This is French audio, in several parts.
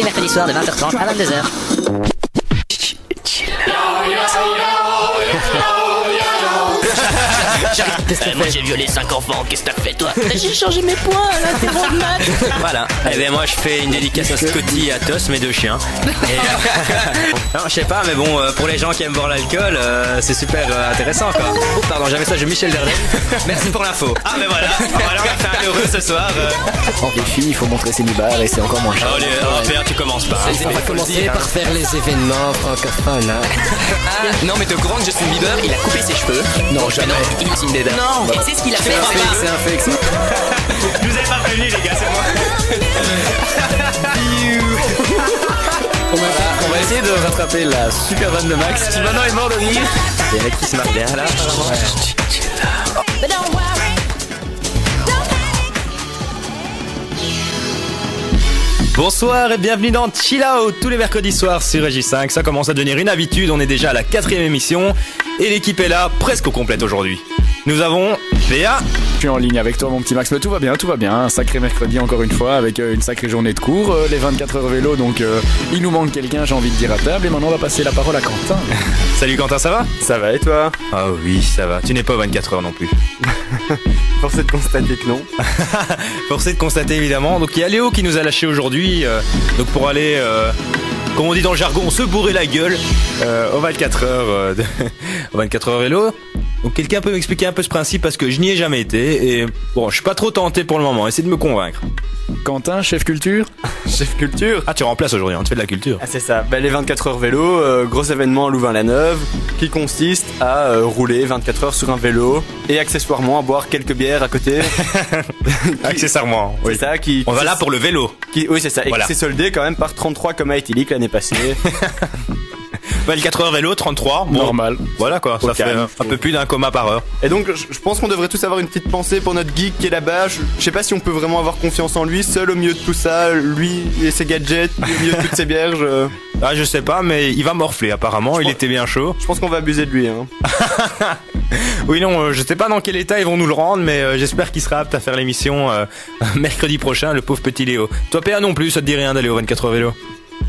les mercredis soirs de 20h30 à 22h. Moi j'ai violé 5 enfants, qu'est-ce que t'as fait toi? J'ai changé mes points à l'interro de maths. Voilà, et bien moi je fais une dédicace à Scotty et à Tos, mes deux chiens. Non, je sais pas, mais bon, pour les gens qui aiment boire l'alcool, c'est super intéressant quoi. Oh pardon, j'avais ça, je Michel Dardenne. Merci pour l'info. Ah mais voilà, on a fait un heureux ce soir. En défi, il faut montrer ses nibards et c'est encore moins cher. Allez, Pierre, tu commences pas. On va commencer par faire les événements francophones. Non mais t'es au courant que Justin Bieber, il a coupé ses cheveux? Non, jamais. Il est Non, et c'est ce qu'il a fait. C'est un fake, ça. Je vous ai pas prévenu les gars, c'est moi. On va essayer de rattraper la super vanne de Max qui maintenant est mort de rire. Il y a un mec qui se marre bien là. Bonsoir et bienvenue dans Chill Out tous les mercredis soirs sur Regi5. Ça commence à devenir une habitude, on est déjà à la 4e émission et l'équipe est là presque au complète aujourd'hui. Nous avons Béa. Je suis en ligne avec toi mon petit Max, mais tout va bien. Un sacré mercredi encore une fois avec une sacrée journée de cours, les 24 heures vélo, donc il nous manque quelqu'un, j'ai envie de dire à table, et maintenant on va passer la parole à Quentin. Salut Quentin, ça va? Ça va et toi? Ah oui, ça va. Tu n'es pas 24 heures non plus. Forcé de constater que non. Forcé de constater évidemment. Donc il y a Léo qui nous a lâché aujourd'hui, donc pour aller... comme on dit dans le jargon, se bourrer la gueule aux 24 heures aux 24 heures vélo. Donc quelqu'un peut m'expliquer un peu ce principe parce que je n'y ai jamais été et bon, je suis pas trop tenté pour le moment, essayez de me convaincre. Quentin, chef culture. Chef culture. Ah, tu remplaces aujourd'hui, tu fais de la culture. Ah c'est ça, les 24 heures vélo, gros événement à Louvain-la-Neuve qui consiste à rouler 24 heures sur un vélo et accessoirement à boire quelques bières à côté. Accessoirement, oui. C'est ça On va là pour le vélo. Oui c'est ça, et voilà. qui s'est soldé quand même par 33 comas éthyliques l'année passée. 24 heures vélo, 33, bon, Normal. Voilà quoi, ça fait calme. un peu plus d'un coma par heure. Et donc je pense qu'on devrait tous avoir une petite pensée pour notre geek qui est là-bas. Je sais pas si on peut vraiment avoir confiance en lui, seul au milieu de tout ça, lui et ses gadgets, au milieu de toutes ses bières. Ah, je sais pas, mais il va morfler apparemment, il était bien chaud. Je pense qu'on va abuser de lui. Hein. Oui, non, je sais pas dans quel état ils vont nous le rendre, mais j'espère qu'il sera apte à faire l'émission mercredi prochain, le pauvre petit Léo. Toi, PA non plus, ça te dit rien d'aller aux 24 heures vélo?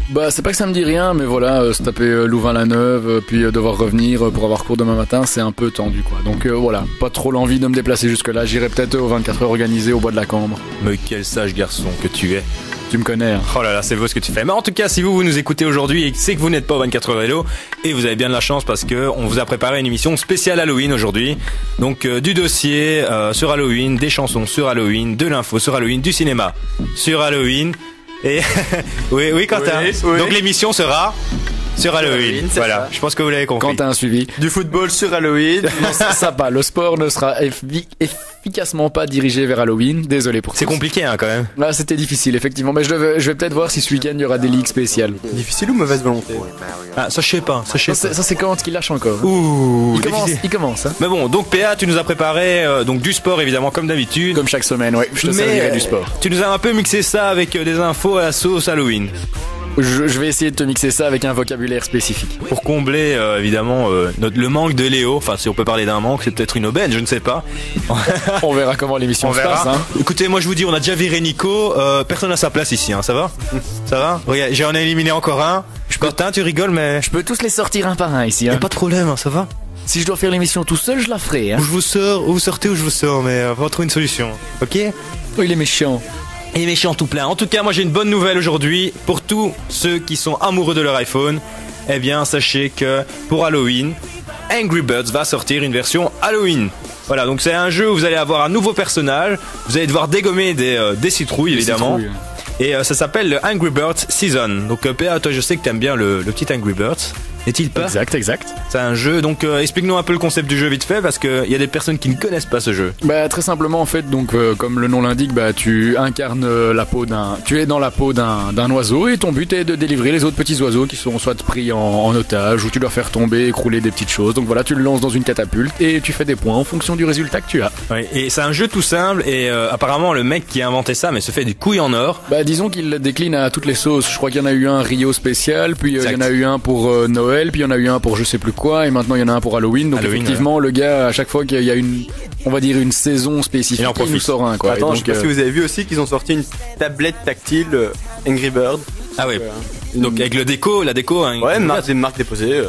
Bah c'est pas que ça me dit rien, mais voilà, se taper Louvain-la-Neuve, puis devoir revenir pour avoir cours demain matin, c'est un peu tendu quoi. Donc voilà, pas trop l'envie de me déplacer jusque là, j'irai peut-être aux 24 heures organisées au bois de la Cambre. Mais quel sage garçon que tu es. Tu me connais. Hein. Oh là là, c'est beau ce que tu fais. Mais en tout cas, si vous nous écoutez aujourd'hui et c'est que vous n'êtes pas au 24 heures vélo, et vous avez bien de la chance parce que on vous a préparé une émission spéciale Halloween aujourd'hui. Donc du dossier sur Halloween, des chansons sur Halloween, de l'info sur Halloween, du cinéma sur Halloween. Et oui Quentin. Oui. Donc l'émission sera sur Halloween. Voilà, ça. Je pense que vous l'avez compris. Quentin a suivi. Du football sur Halloween. Non, ça va, le sport ne sera efficacement pas dirigé vers Halloween. Désolé pour ça. C'est compliqué hein quand même. Là, c'était difficile, effectivement. Mais je vais peut-être voir si ce week-end il y aura des ligues spéciales. Difficile ou mauvaise volonté? Ah, ça je sais pas, Ça, c'est Quentin qui lâche encore. Ouh, Il commence. Hein. Mais bon, donc PA, tu nous as préparé donc du sport évidemment comme d'habitude. Comme chaque semaine, ouais. Je te servirai du sport. Tu nous as un peu mixé ça avec des infos à la sauce Halloween. Je vais essayer de te mixer ça avec un vocabulaire spécifique. Pour combler évidemment le manque de Léo, enfin si on peut parler d'un manque, c'est peut-être une aubaine, je ne sais pas. On verra comment l'émission se passe. Hein. Écoutez, moi je vous dis, on a déjà viré Nico, personne n'a sa place ici, hein, ça va? Ça va? Regarde, j'en ai éliminé encore un. Quentin, tu rigoles, mais... Je peux tous les sortir un par un ici. Hein. Pas de problème, hein, ça va? Si je dois faire l'émission tout seul, je la ferai. Hein. Où je vous sors, où vous sortez, où je vous sors, mais on va trouver une solution, ok? Oh, il est méchant. Et méchant tout plein. En tout cas, moi j'ai une bonne nouvelle aujourd'hui pour tous ceux qui sont amoureux de leur iPhone. Eh bien, sachez que pour Halloween, Angry Birds va sortir une version Halloween. Voilà, donc c'est un jeu où vous allez avoir un nouveau personnage. Vous allez devoir dégommer des citrouilles évidemment. Et ça s'appelle le Angry Birds Season. Donc PA, toi je sais que t'aimes bien le petit Angry Birds. N'est-il pas? Exact. C'est un jeu, donc explique-nous un peu le concept du jeu vite fait, parce qu'il y a des personnes qui ne connaissent pas ce jeu. Bah très simplement en fait, donc comme le nom l'indique, bah tu incarnes la peau tu es dans la peau d'un oiseau et ton but est de délivrer les autres petits oiseaux qui sont soit pris en otage ou tu dois faire tomber, écrouler des petites choses. Donc voilà, tu le lances dans une catapulte et tu fais des points en fonction du résultat que tu as. Oui, et c'est un jeu tout simple et apparemment le mec qui a inventé ça, mais se fait des couilles en or. Bah disons qu'il le décline à toutes les sauces. Je crois qu'il y en a eu un Rio spécial, puis il y en a eu un pour Noël. Puis il y en a eu un pour je sais plus quoi et maintenant il y en a un pour Halloween. Donc effectivement le gars à chaque fois qu'il y a une, on va dire une saison spécifique, il nous sort un quoi. Attends, donc, je sais pas si vous avez vu aussi qu'ils ont sorti une tablette tactile Angry Bird. Ah ouais. Donc avec la déco, hein, Ouais, marque déposée.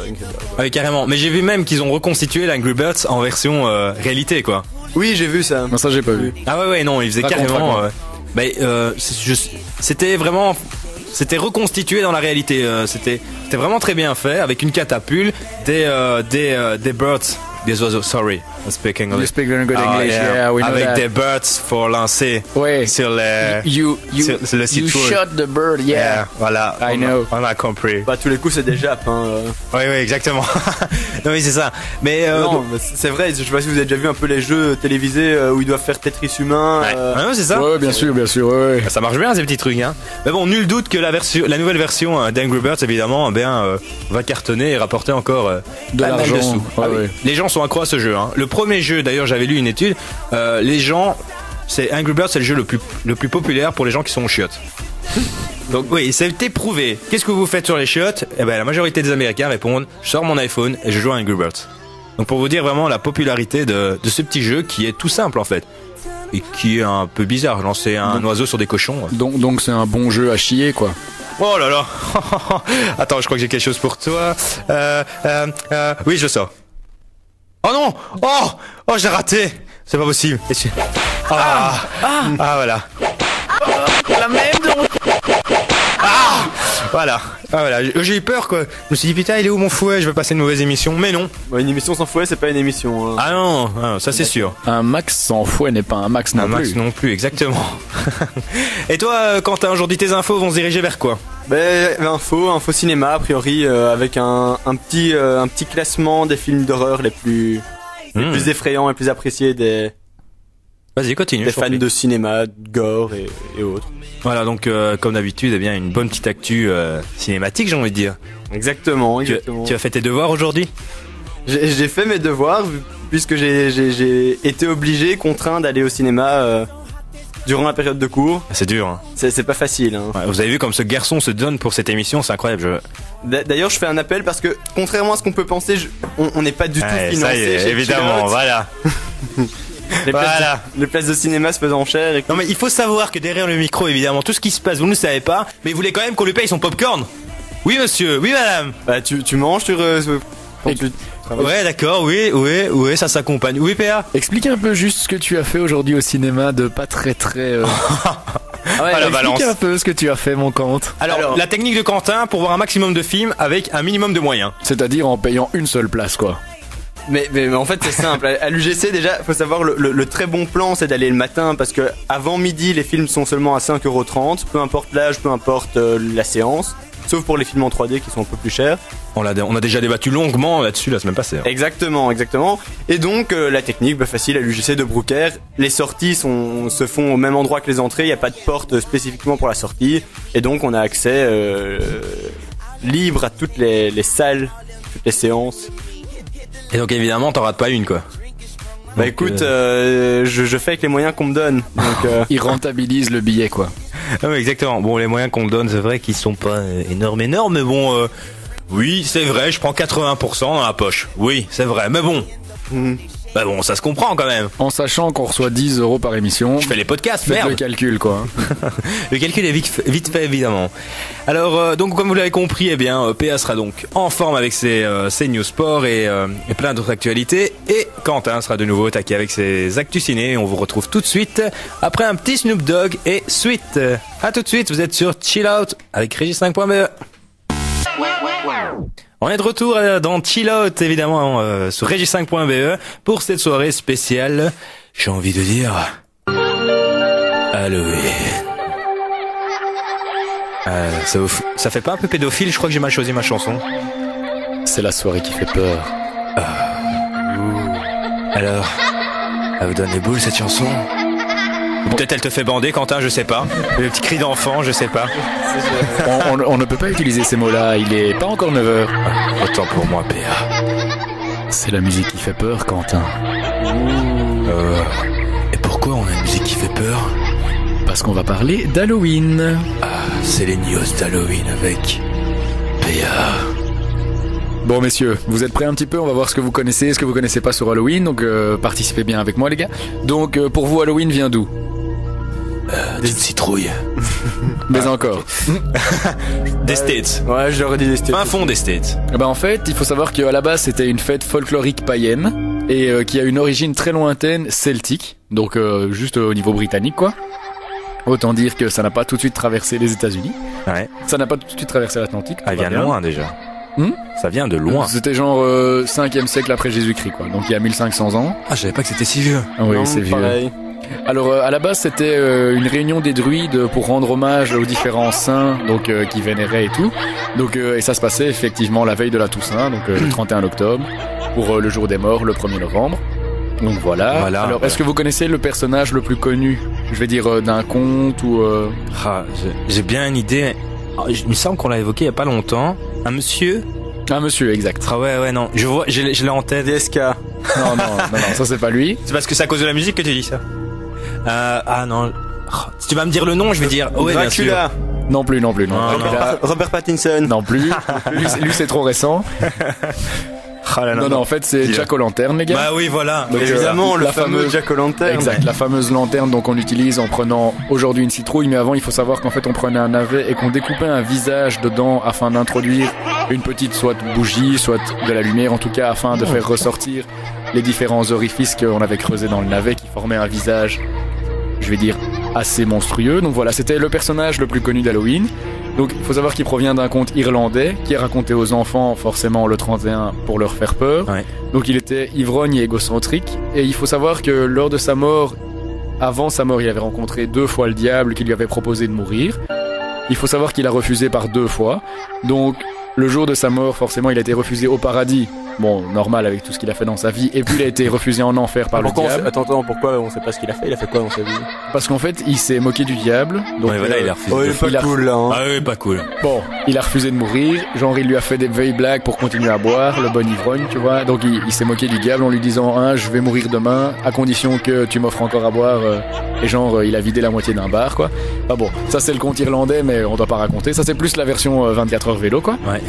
ouais, carrément. Mais j'ai vu même qu'ils ont reconstitué l'Angry Birds en version réalité, quoi. Oui, j'ai vu ça. Non, ça j'ai pas vu. Ah ouais, non, ils faisaient carrément. C'était vraiment. C'était reconstitué dans la réalité. C'était vraiment très bien fait, avec une catapulte, des birds, des oiseaux. Sorry, I'm speaking You English. speak very good English, yeah. yeah, we know Avec that. des birds pour lancer Ouais. sur les. sur le you site web. shot the bird, yeah. Voilà. I know. On a compris. Bah, tous les coups, c'est des japs, hein. Oui, exactement. Non, oui, c'est ça. Mais Non, mais c'est vrai, je sais pas si vous avez déjà vu un peu les jeux télévisés où ils doivent faire Tetris humain. ouais, c'est ça. Ouais, bien sûr, ouais. Ça marche bien ces petits trucs, hein. Mais bon, nul doute que la nouvelle version d'Angry Birds, évidemment, va cartonner et rapporter encore De pas mal l'argent. de sous. Ouais, Oui. ouais. Les gens sont accros à ce jeu, hein. Le premier jeu, d'ailleurs, j'avais lu une étude. C'est Angry Birds, c'est le jeu le plus populaire pour les gens qui sont aux chiottes. Donc oui, ça a été prouvé. Qu'est-ce que vous faites sur les chiottes? Eh ben, la majorité des Américains répondent: je sors mon iPhone et je joue à Angry Birds. Donc pour vous dire vraiment la popularité de ce petit jeu qui est tout simple en fait. Et qui est un peu bizarre, lancer un oiseau sur des cochons. Donc c'est un bon jeu à chier, quoi. Oh là là. Attends, je crois que j'ai quelque chose pour toi. Oui, je sors. Oh non. Oh, j'ai raté. C'est pas possible. Voilà. La même donc. Voilà. J'ai eu peur quoi. Je me suis dit putain, il est où mon fouet? Je vais passer une mauvaise émission. Mais non. Bah, une émission sans fouet, c'est pas une émission. Hein. Ah non, ça c'est sûr. Un max sans fouet n'est pas un max non Un plus. max non plus, exactement. Et toi, Quentin, aujourd'hui tes infos vont se diriger vers quoi? Info cinéma a priori avec un petit classement des films d'horreur les plus effrayants et plus appréciés des Vas-y, continue. fans de cinéma, de gore et autres. Voilà, donc comme d'habitude, eh bien une bonne petite actu cinématique, j'ai envie de dire. Exactement. Tu as fait tes devoirs aujourd'hui? J'ai fait mes devoirs puisque j'ai été contraint d'aller au cinéma durant la période de cours. C'est dur, hein. C'est pas facile. Hein. Ouais, vous avez vu comme ce garçon se donne pour cette émission, c'est incroyable. D'ailleurs, je fais un appel parce que contrairement à ce qu'on peut penser, on n'est pas du tout financé. Ça y est, chez évidemment, Chill Out. voilà. Les places de cinéma se faisant cher. Non mais il faut savoir que derrière le micro, évidemment, tout ce qui se passe, vous ne le savez pas, mais vous voulez quand même qu'on lui paye son popcorn. Oui monsieur, oui madame. Bah tu manges quand tu Ouais d'accord, oui, ça s'accompagne. Oui PA. Explique un peu juste ce que tu as fait aujourd'hui au cinéma de pas très... la balance. Explique un peu ce que tu as fait, mon compte. Alors, la technique de Quentin pour voir un maximum de films avec un minimum de moyens. C'est-à-dire en payant une seule place, quoi. Mais en fait c'est simple. À l'UGC déjà, faut savoir le très bon plan, c'est d'aller le matin parce que avant midi les films sont seulement à 5,30€, peu importe l'âge, peu importe la séance, sauf pour les films en 3D qui sont un peu plus chers. On a déjà débattu longuement là-dessus la semaine passée. Hein. Exactement. Et donc la technique, facile à l'UGC de Brooker, les sorties se font au même endroit que les entrées, il n'y a pas de porte spécifiquement pour la sortie, et donc on a accès libre à toutes les salles, toutes les séances. Et donc évidemment t'en rates pas une quoi. Bah écoute, je fais avec les moyens qu'on me donne. Donc, Il rentabilise le billet, quoi. Ah oui, exactement. Bon, les moyens qu'on me donne, c'est vrai qu'ils sont pas énormes, mais bon, oui, c'est vrai, je prends 80% dans la poche. Oui, c'est vrai, mais bon. Bah bon, ça se comprend quand même. En sachant qu'on reçoit 10€ par émission. Je fais les podcasts, Faites merde. le calcul, quoi. Le calcul est vite fait, évidemment. Alors, donc, comme vous l'avez compris, eh bien, PA sera donc en forme avec ses news sport et plein d'autres actualités. Et Quentin sera de nouveau au taquet avec ses actus ciné. Et on vous retrouve tout de suite après un petit Snoop Dogg et Sweet. À tout de suite, vous êtes sur Chill Out avec Régis5.be. On est de retour dans Chill Out, évidemment, sur Régis5.be pour cette soirée spéciale, j'ai envie de dire, Halloween. Ça fait pas un peu pédophile? Je crois que j'ai mal choisi ma chanson. C'est la soirée qui fait peur. Alors, elle vous donne les boules cette chanson? Ou peut-être elle te fait bander, Quentin, je sais pas. Le petit cri d'enfant, je sais pas. On ne peut pas utiliser ces mots-là, il est pas encore 9h. Autant pour moi, PA. C'est la musique qui fait peur, Quentin. Et pourquoi on a une musique qui fait peur? Parce qu'on va parler d'Halloween. C'est les news d'Halloween avec PA. Bon messieurs, vous êtes prêts un petit peu? On va voir ce que vous connaissez, ce que vous connaissez pas sur Halloween. Donc participez bien avec moi les gars. Donc pour vous, Halloween vient d'où? Des citrouilles. Mais encore. Des States. Ouais, j'aurais dit des States. Fin fond des States. Eh ben en fait, il faut savoir qu'à la base c'était une fête folklorique païenne et qui a une origine très lointaine celtique, donc juste au niveau britannique quoi. Autant dire que ça n'a pas tout de suite traversé les États-Unis, Ouais. ça n'a pas tout de suite traversé l'Atlantique. Elle vient de loin déjà. Hmm Ça vient de loin. C'était genre 5e siècle après Jésus-Christ quoi, donc il y a 1500 ans. Ah, je savais pas que c'était si vieux. Ah oui, Non, c'est vieux. pareil. Alors à la base c'était une réunion des druides pour rendre hommage aux différents saints donc qui vénéraient et tout. Donc et ça se passait effectivement la veille de la Toussaint, donc le 31 octobre pour le jour des morts le 1er novembre. Donc voilà. Alors est-ce que vous connaissez le personnage le plus connu, je vais dire d'un conte ou Ah, j'ai bien une idée. Ah, il me semble qu'on l'a évoqué il y a pas longtemps. Un monsieur. un monsieur exact. Ah ouais, non. Je vois, je l'ai en tête. DSK. Non, ça c'est pas lui. C'est parce que c'est à cause de la musique que tu dis ça. Ah non. Ah, si tu vas me dire le nom, je vais dire. Oh, ouais, bien sûr. Dracula. Non plus. Non, Robert Pattinson. Non plus. lui c'est trop récent. Ah là là, Non, en fait c'est Jack O'Lantern les gars. Bah oui, voilà. Donc, Évidemment, le la fameux fameuse- Jack O'Lantern. Exact, la fameuse lanterne donc on utilise en prenant aujourd'hui une citrouille, mais avant il faut savoir qu'en fait on prenait un navet et qu'on découpait un visage dedans afin d'introduire une petite soit bougie, soit de la lumière, en tout cas afin de faire ressortir les différents orifices qu'on avait creusés dans le navet qui formaient un visage, je vais dire, assez monstrueux. Donc voilà, c'était le personnage le plus connu d'Halloween. Donc il faut savoir qu'il provient d'un conte irlandais qui est raconté aux enfants forcément le 31 pour leur faire peur. Ouais. Donc il était ivrogne et égocentrique et il faut savoir que lors de sa mort, avant sa mort, il avait rencontré 2 fois le diable qui lui avait proposé de mourir. Il faut savoir qu'il a refusé par 2 fois. Donc le jour de sa mort, forcément, il a été refusé au paradis. Bon, normal avec tout ce qu'il a fait dans sa vie. Et puis il a été refusé en enfer par le diable. Attends, pourquoi on sait pas ce qu'il a fait? Il a fait quoi dans sa vie? Parce qu'en fait, il s'est moqué du diable. Donc, Ouais, voilà, il a refusé. Oh, il est pas il a- cool là. Hein. Ah oui, pas cool. Bon, il a refusé de mourir. Genre, il lui a fait des vieilles blagues pour continuer à boire, le bon ivrogne, tu vois. Donc, il s'est moqué du diable en lui disant, hein, je vais mourir demain, à condition que tu m'offres encore à boire. Et genre, il a vidé la moitié d'un bar, quoi. Ah bon, ça c'est le conte irlandais, mais on doit pas raconter. Ça c'est plus la version 24 heures vélo, quoi. Ouais.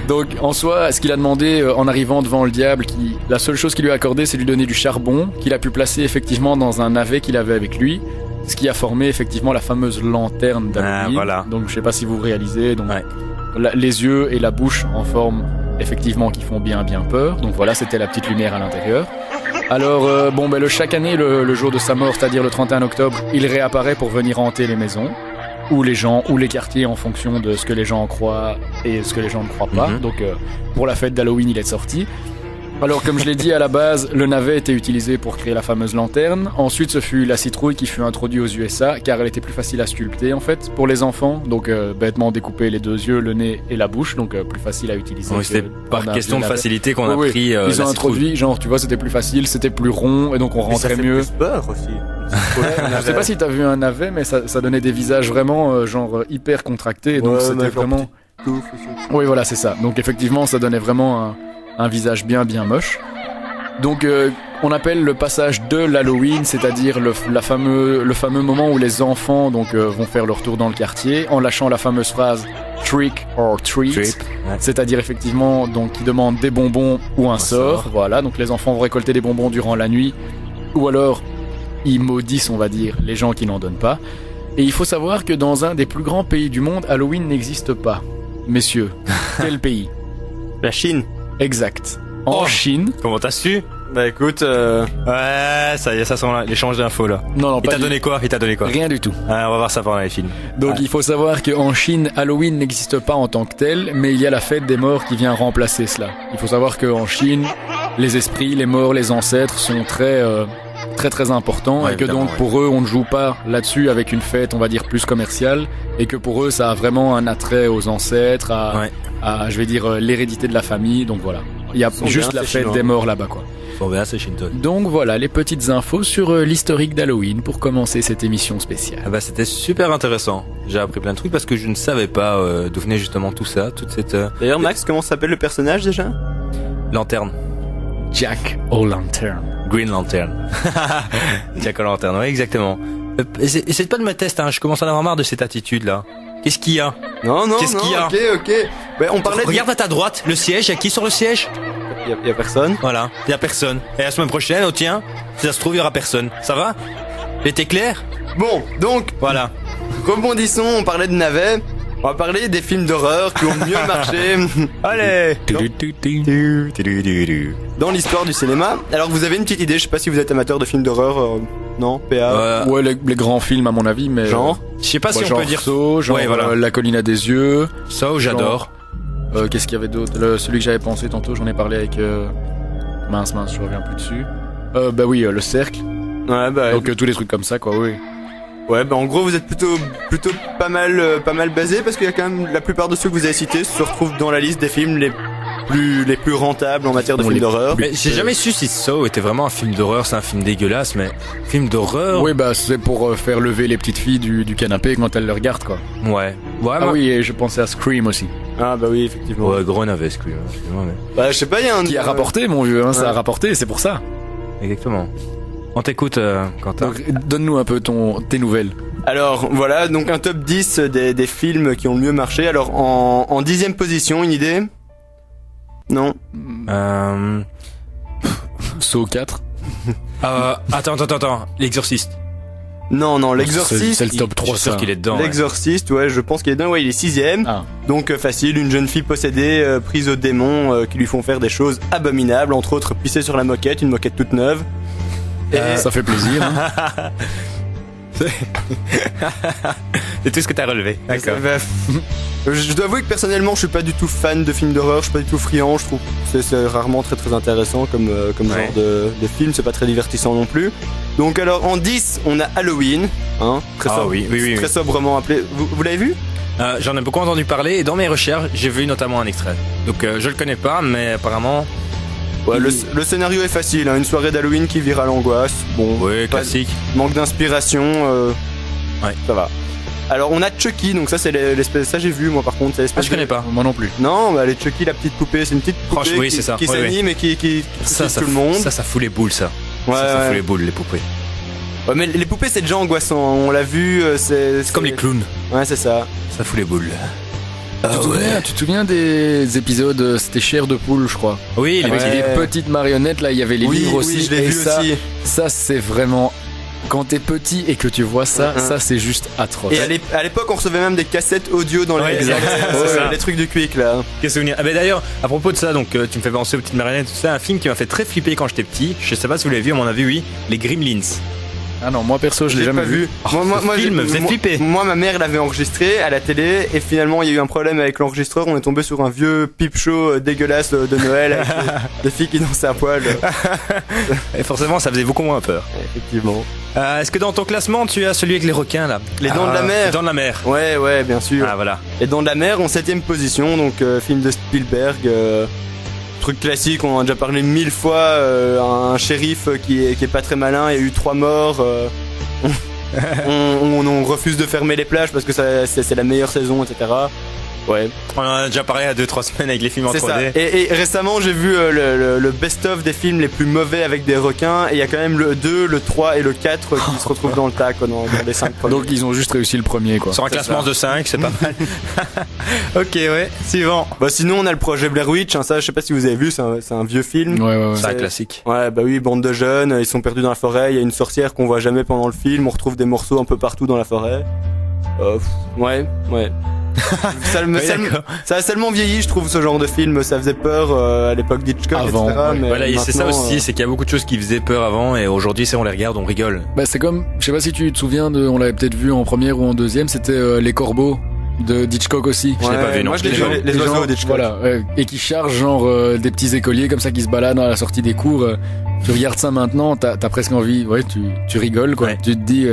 Donc, en soi, ce qu'il a demandé en arrivant devant le diable, la seule chose qu'il lui a accordé, c'est de lui donner du charbon, qu'il a pu placer effectivement dans un navet qu'il avait avec lui. Ce qui a formé effectivement la fameuse lanterne d'Halloween. Ah, voilà. Donc je sais pas si vous réalisez. Donc Ouais. les yeux et la bouche en forme effectivement qui font bien peur. Donc voilà, c'était la petite lumière à l'intérieur. Alors chaque année le jour de sa mort, c'est-à-dire le 31 octobre, il réapparaît pour venir hanter les maisons ou les gens ou les quartiers en fonction de ce que les gens en croient et ce que les gens ne croient pas. Mhm. Donc pour la fête d'Halloween, il est sorti. Alors comme je l'ai dit à la base, le navet était utilisé pour créer la fameuse lanterne. Ensuite ce fut la citrouille qui fut introduite aux USA car elle était plus facile à sculpter en fait pour les enfants. Donc bêtement découper les 2 yeux, le nez et la bouche, donc plus facile à utiliser. Oui, que c'était par dans un question vieux de navet. facilité qu'on a Oui, pris Ils la ont citrouille. introduit, genre tu vois c'était plus facile, c'était plus rond et donc on Mais ça rentrait fait mieux. plus peur aussi. Je sais pas si t'as vu un navet mais ça donnait des visages vraiment hyper contractés, donc Ouais, c'était mais genre vraiment... Oui voilà c'est ça, donc effectivement ça donnait vraiment un visage bien moche. Donc on appelle le passage de l'Halloween, c'est-à-dire le fameux moment où les enfants vont faire leur tour dans le quartier en lâchant la fameuse phrase trick or treat, Treat, ouais. c'est-à-dire effectivement donc qui demande des bonbons ou un sort. Voilà, donc les enfants vont récolter des bonbons durant la nuit ou alors ils maudissent on va dire les gens qui n'en donnent pas. Et il faut savoir que dans un des plus grands pays du monde, Halloween n'existe pas. Messieurs, quel pays? La Chine. Exact. En Oh. Chine. Comment t'as su? Bah écoute, Ouais, ça y est, ça sent l'échange d'infos là. Non, Il pas t'a donné quoi? rien du tout. Ah, on va voir ça pendant les films. Donc Ouais. il faut savoir qu'en Chine, Halloween n'existe pas en tant que tel, mais il y a la fête des morts qui vient remplacer cela. Il faut savoir qu'en Chine, les esprits, les morts, les ancêtres sont très importants Ouais, et que évidemment, donc ouais. pour eux, on ne joue pas là-dessus avec une fête, on va dire, plus commerciale et que pour eux, ça a vraiment un attrait aux ancêtres, Ouais. à je vais dire, l'hérédité de la famille. Donc voilà. Il y a sont juste bien, la ces fête Chinois. des morts là-bas, quoi. Bon, ben, c'est Shinto. Donc voilà, les petites infos sur l'historique d'Halloween pour commencer cette émission spéciale. Ah bah, c'était super intéressant. J'ai appris plein de trucs parce que je ne savais pas d'où venait justement tout ça, toute cette d'ailleurs Max, comment s'appelle le personnage déjà? lanterne. Jack O'Lantern. Green Lantern. Jack O'Lantern, ouais, exactement. Essaye pas de me tester, hein, je commence à en avoir marre de cette attitude-là. Qu'est-ce qu'il y a? Non, Qu'est-ce qu'il y a? Ok. Bah, on parlait Regarde à ta droite, le siège, y a qui sur le siège? y a personne. Voilà, y a personne. Et la semaine prochaine, au tien, si ça se trouve, y aura personne. Ça va? J'étais clair? Bon, donc, Voilà. rebondissons, on parlait de navets. On va parler des films d'horreur qui ont mieux marché Allez. dans l'histoire du cinéma. Alors vous avez une petite idée, je sais pas si vous êtes amateur de films d'horreur, non, PA, Ouais, les grands films à mon avis, mais genre. Je sais pas si on genre peut dire Saw, genre Ouais, voilà. La colline à des yeux. ça ou j'adore. Qu'est-ce qu'il y avait d'autre Celui que j'avais pensé tantôt, j'en ai parlé avec mince, je reviens plus dessus. Bah oui, le cercle. Ouais, bah, Donc tous les trucs comme ça, quoi, oui. ouais, bah en gros vous êtes plutôt pas mal basé parce qu'il y a quand même la plupart de ceux que vous avez cités se retrouvent dans la liste des films les plus rentables en matière de Bon, films les d'horreur. Mais j'ai jamais su si Saw était vraiment un film d'horreur. C'est un film dégueulasse, mais film d'horreur. Oui, bah c'est pour faire lever les petites filles du canapé quand elles le regardent, quoi. Ouais. Ouais. Ah oui, et je pensais à Scream aussi. Ah bah oui, effectivement. Ouais, gros navet, ce film. Bah je sais pas, il y a un Qui a rapporté, mon vieux, hein, ça Ouais. a rapporté, c'est pour ça. Exactement. On t'écoute, Quentin. Donc donne-nous un peu tes nouvelles. Alors voilà, donc un top 10 des films qui ont le mieux marché. Alors en 10e position, une idée? Non. Saw 4. Attends. L'Exorciste. Non, L'Exorciste. C'est le top 3, Je suis sûr ça. qu'il est dedans. Ouais. L'Exorciste, ouais, je pense qu'il est dedans, ouais, il est 6e. Ah. Donc facile, une jeune fille possédée, prise aux démons, qui lui font faire des choses abominables, entre autres pisser sur la moquette, une moquette toute neuve. Et Ça fait plaisir. Hein. C'est tout ce que t'as relevé. D'accord. Je dois avouer que personnellement, je suis pas du tout fan de films d'horreur, je suis pas du tout friand, je trouve que c'est rarement très intéressant comme Ouais. genre de film, c'est pas très divertissant non plus. Donc alors en 10, on a Halloween, hein, Oui. très sobrement appelé. Vous l'avez vu? J'en ai beaucoup entendu parler et dans mes recherches, j'ai vu notamment un extrait. Donc je le connais pas, mais apparemment. Ouais, le scénario est facile, hein, une soirée d'Halloween qui vire à l'angoisse. Bon, Ouais, pas- classique. manque d'inspiration, Ouais. ça va. Alors on a Chucky, donc ça c'est l'espèce, ça j'ai vu moi par contre, c'est l'espèce Je connais pas. Moi non plus. Non, bah les Chucky, la petite poupée, c'est une petite poupée Franchement, oui, qui, c'est ça. qui Ouais, s'anime et qui Ça, touche tout le monde. Ça fout les boules, ça. Ouais, Ça ouais. fout les boules, les poupées. Ouais, mais les poupées c'est déjà angoissant, on l'a vu, c'est C'est comme les clowns. Ouais, c'est ça. Ça fout les boules. Tu te souviens des épisodes, c'était Chair de poule, je crois. Oui, les Avec Ouais. les petites marionnettes, là, il y avait les Oui, livres oui, aussi. je l'ai et vu ça, aussi. ça c'est vraiment. Quand t'es petit et que tu vois ça, Mhm. ça c'est juste atroce. Et à l'époque, on recevait même des cassettes audio dans Ouais, les, exact. ouais, C'est ça. les trucs du Quick là. Quel souvenir. Ah ben d'ailleurs, à propos de ça, donc tu me fais penser aux petites marionnettes, tout ça, un film qui m'a fait très flipper quand j'étais petit. Je sais pas si vous l'avez vu, à mon avis, oui. Les Gremlins. Ah non, moi perso, je l'ai J'ai jamais pas vu. vu. Moi, film me faisait flipper. Moi, ma mère l'avait enregistré à la télé et finalement, il y a eu un problème avec l'enregistreur. On est tombé sur un vieux pipe show dégueulasse de Noël avec des filles qui dansaient à poil. Et forcément, ça faisait beaucoup moins peur. Effectivement. Est-ce que dans ton classement, tu as celui avec les requins là? Les Dents de la Mer. Les Dents de la mer. Ouais, bien sûr. Ah voilà. Et Dents de la Mer en 7ème position, donc film de Spielberg. Truc classique, on en a déjà parlé 1000 fois. Un shérif qui est pas très malin, il y a eu 3 morts. On refuse de fermer les plages parce que c'est la meilleure saison, etc. Ouais, On en a déjà parlé à 2-3 semaines avec les films en c'est 3D. ça. Et récemment, j'ai vu le best-of des films les plus mauvais avec des requins. Et il y a quand même le 2, le 3 et le 4 qui se retrouvent dans le tas, quoi, dans les 5 premiers. Donc ils ont juste réussi le premier, quoi. Sur un C'est classement ça. de 5, c'est pas mal. Ok, ouais. Suivant. Bah, sinon, on a le projet Blair Witch. Hein, ça, je sais pas si vous avez vu, c'est un vieux film. Ouais. C'est un C'est- classique. Ouais, bah oui, bande de jeunes, ils sont perdus dans la forêt, il y a une sorcière qu'on voit jamais pendant le film, on retrouve des morceaux un peu partout dans la forêt. Ouais. Ça a seulement vieilli, je trouve, ce genre de film, ça faisait peur à l'époque d'Hitchcock, Avant, etc. ouais. Mais Voilà, et c'est ça maintenant, aussi, c'est qu'il y a beaucoup de choses qui faisaient peur avant et aujourd'hui, on les regarde, on rigole. Bah c'est comme, je sais pas si tu te souviens on l'avait peut-être vu en première ou en deuxième, c'était Les Corbeaux de Hitchcock aussi. Je l'ai pas vu, non. Moi, je l'ai Les vu, gens- les oiseaux d'Hitchcock. Voilà, et qui chargent genre des petits écoliers comme ça qui se baladent à la sortie des cours. Tu regardes ça maintenant, t'as presque envie, ouais, tu rigoles quoi. Ouais. Tu te dis.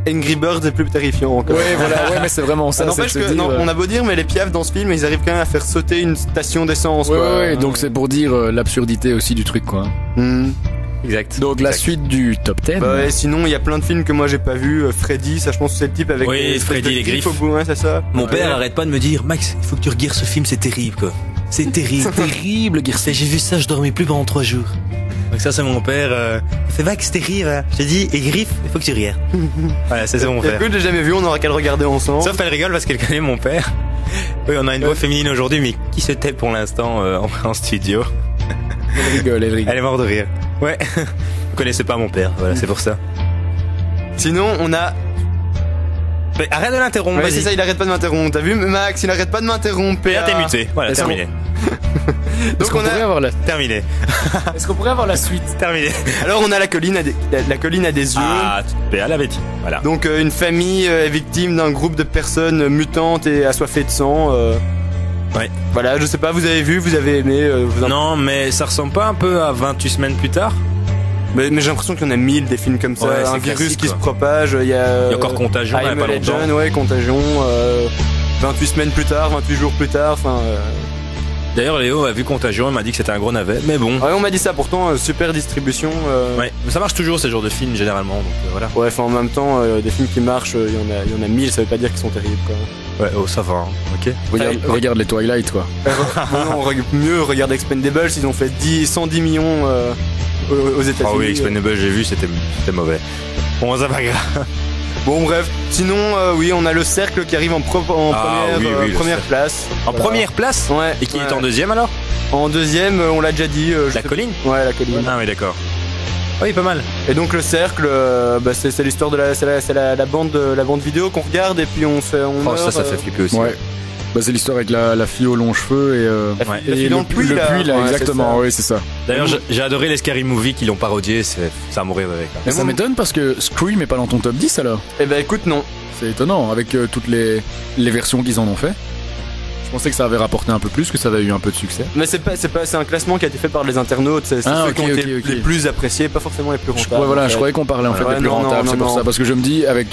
Angry Birds est plus terrifiant encore. Ouais, voilà, ouais, mais c'est vraiment ça. Ça n'empêche c'est de que, se dire, on a beau dire, mais les piafs dans ce film, ils arrivent quand même à faire sauter une station d'essence, Ouais, quoi. ouais, donc c'est pour dire l'absurdité aussi du truc quoi. Hmm. Exact. Donc la Exact. suite du top 10. Bah ouais, sinon, il y a plein de films que moi j'ai pas vu. Freddy, ça, je pense que c'est le type avec Oui, des espèces Freddy, de les griffes. au bout, hein, c'est ça. Mon Ouais. père arrête pas de me dire, Max, il faut que tu regardes ce film, c'est terrible, quoi. C'est terrible. terrible, J'ai vu ça, je dormais plus pendant 3 jours. Donc ça, c'est mon père. Il fait, Max, c'est terrible. Hein. Je te dis, et griffe, il faut que tu regardes. Voilà, ça, c'est mon père. Écoute, j'ai jamais vu, on aura qu'à le regarder ensemble. Sauf elle rigole parce qu'elle connaît mon père. Oui, on a une voix féminine aujourd'hui, mais qui se tait pour l'instant en studio? Elle rigole. Elle est morte de rire. Ouais. Vous connaissez pas mon père, voilà, c'est pour ça. Sinon, on a Mais arrête de l'interrompre, Ouais, vas-y. c'est ça, il arrête pas de m'interrompre. T'as vu, Max, il arrête pas de m'interrompre. Et là, t'es muté. Voilà, Est-ce terminé. Est-ce Donc qu'on on a, pourrait avoir la... Terminé. Est-ce qu'on pourrait avoir la suite? Terminé. alors on a la colline à des yeux. Ah, PA l'avait dit. Voilà. Donc une famille est victime d'un groupe de personnes mutantes et assoiffées de sang. Ouais. Voilà, je sais pas, vous avez vu, vous avez aimé. Non, mais ça ressemble pas un peu à 28 semaines plus tard? Mais j'ai l'impression qu'il y en a 1000 des films comme ça. Ouais, c'est un virus classique, qui quoi. se propage. Il y a Il y a encore Contagion, il y a I'm pas a longtemps. Legend, ouais, Contagion. 28 semaines plus tard, 28 jours plus tard. Enfin, D'ailleurs, Léo a vu Contagion, il m'a dit que c'était un gros navet, mais bon. ouais, on m'a dit ça. Pourtant, super distribution. Ouais, mais ça marche toujours ce genre de film généralement, donc voilà. Ouais, enfin en même temps, des films qui marchent, il y en a 1000. Ça veut pas dire qu'ils sont terribles, quoi. Ouais, oh ça va, hein. Ok. Regarde les Twilight, quoi. Non, mieux, regarde Expendables, ils ont fait 110 millions aux États-Unis. Ah oui, Expendables, j'ai vu, c'était mauvais. Bon, ça va grave. Bon, bref. Sinon, oui, on a le cercle qui arrive en Ah, première, oui, le première cercle. place. En Voilà. première place? Ouais. Et qui ouais. est en deuxième alors? En deuxième, on l'a déjà dit. La colline? Ouais, la colline. Ah oui, d'accord. Oui, pas mal. Et donc le cercle, c'est l'histoire de la bande vidéo qu'on regarde et puis on Oh, meurt, ça fait flipper aussi. Ouais. Bah, c'est l'histoire avec la fille aux longs cheveux et... Ouais. la fille et dans le puits, là. Ouais, exactement, c'est oui, c'est ça. D'ailleurs, j'ai adoré les Scary Movie qui l'ont parodié, c'est à mourir avec. Mais ça m'étonne parce que Scream est pas dans ton top 10 alors. Eh ben écoute, non. C'est étonnant, avec toutes les versions qu'ils en ont fait. Je pensais que ça avait rapporté un peu plus, que ça avait eu un peu de succès. Mais c'est un classement qui a été fait par les internautes. C'est Ah, ceux ok, qui ont été ok. les plus appréciés, pas forcément les plus rentables. Je croyais qu'on parlait en fait Ouais, des plus non, rentables, non, c'est non, pour non. ça. Parce que je me dis, avec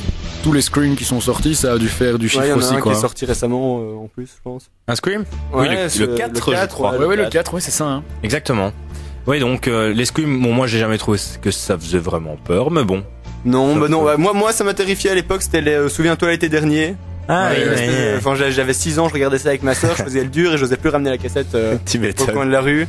tous les Scream qui sont sortis, ça a dû faire du Ouais, chiffre il y en a aussi, un quoi. qui est sorti récemment en plus, je pense. Un Scream? Ouais, Oui, c'est le 4, je crois. Ouais, le 4, ouais, c'est ça, hein. Exactement. Oui, donc les Scream, bon, moi j'ai jamais trouvé que ça faisait vraiment peur, mais bon. Non, Ça bah non, peut. ouais, moi ça m'a terrifié à l'époque, c'était souviens-toi l'été dernier. Ah Ouais, oui, parce que, enfin, j'avais 6 ans, je regardais ça avec ma soeur, je faisais le dur et j'osais plus ramener la cassette tu au m'étonnes. coin de la rue.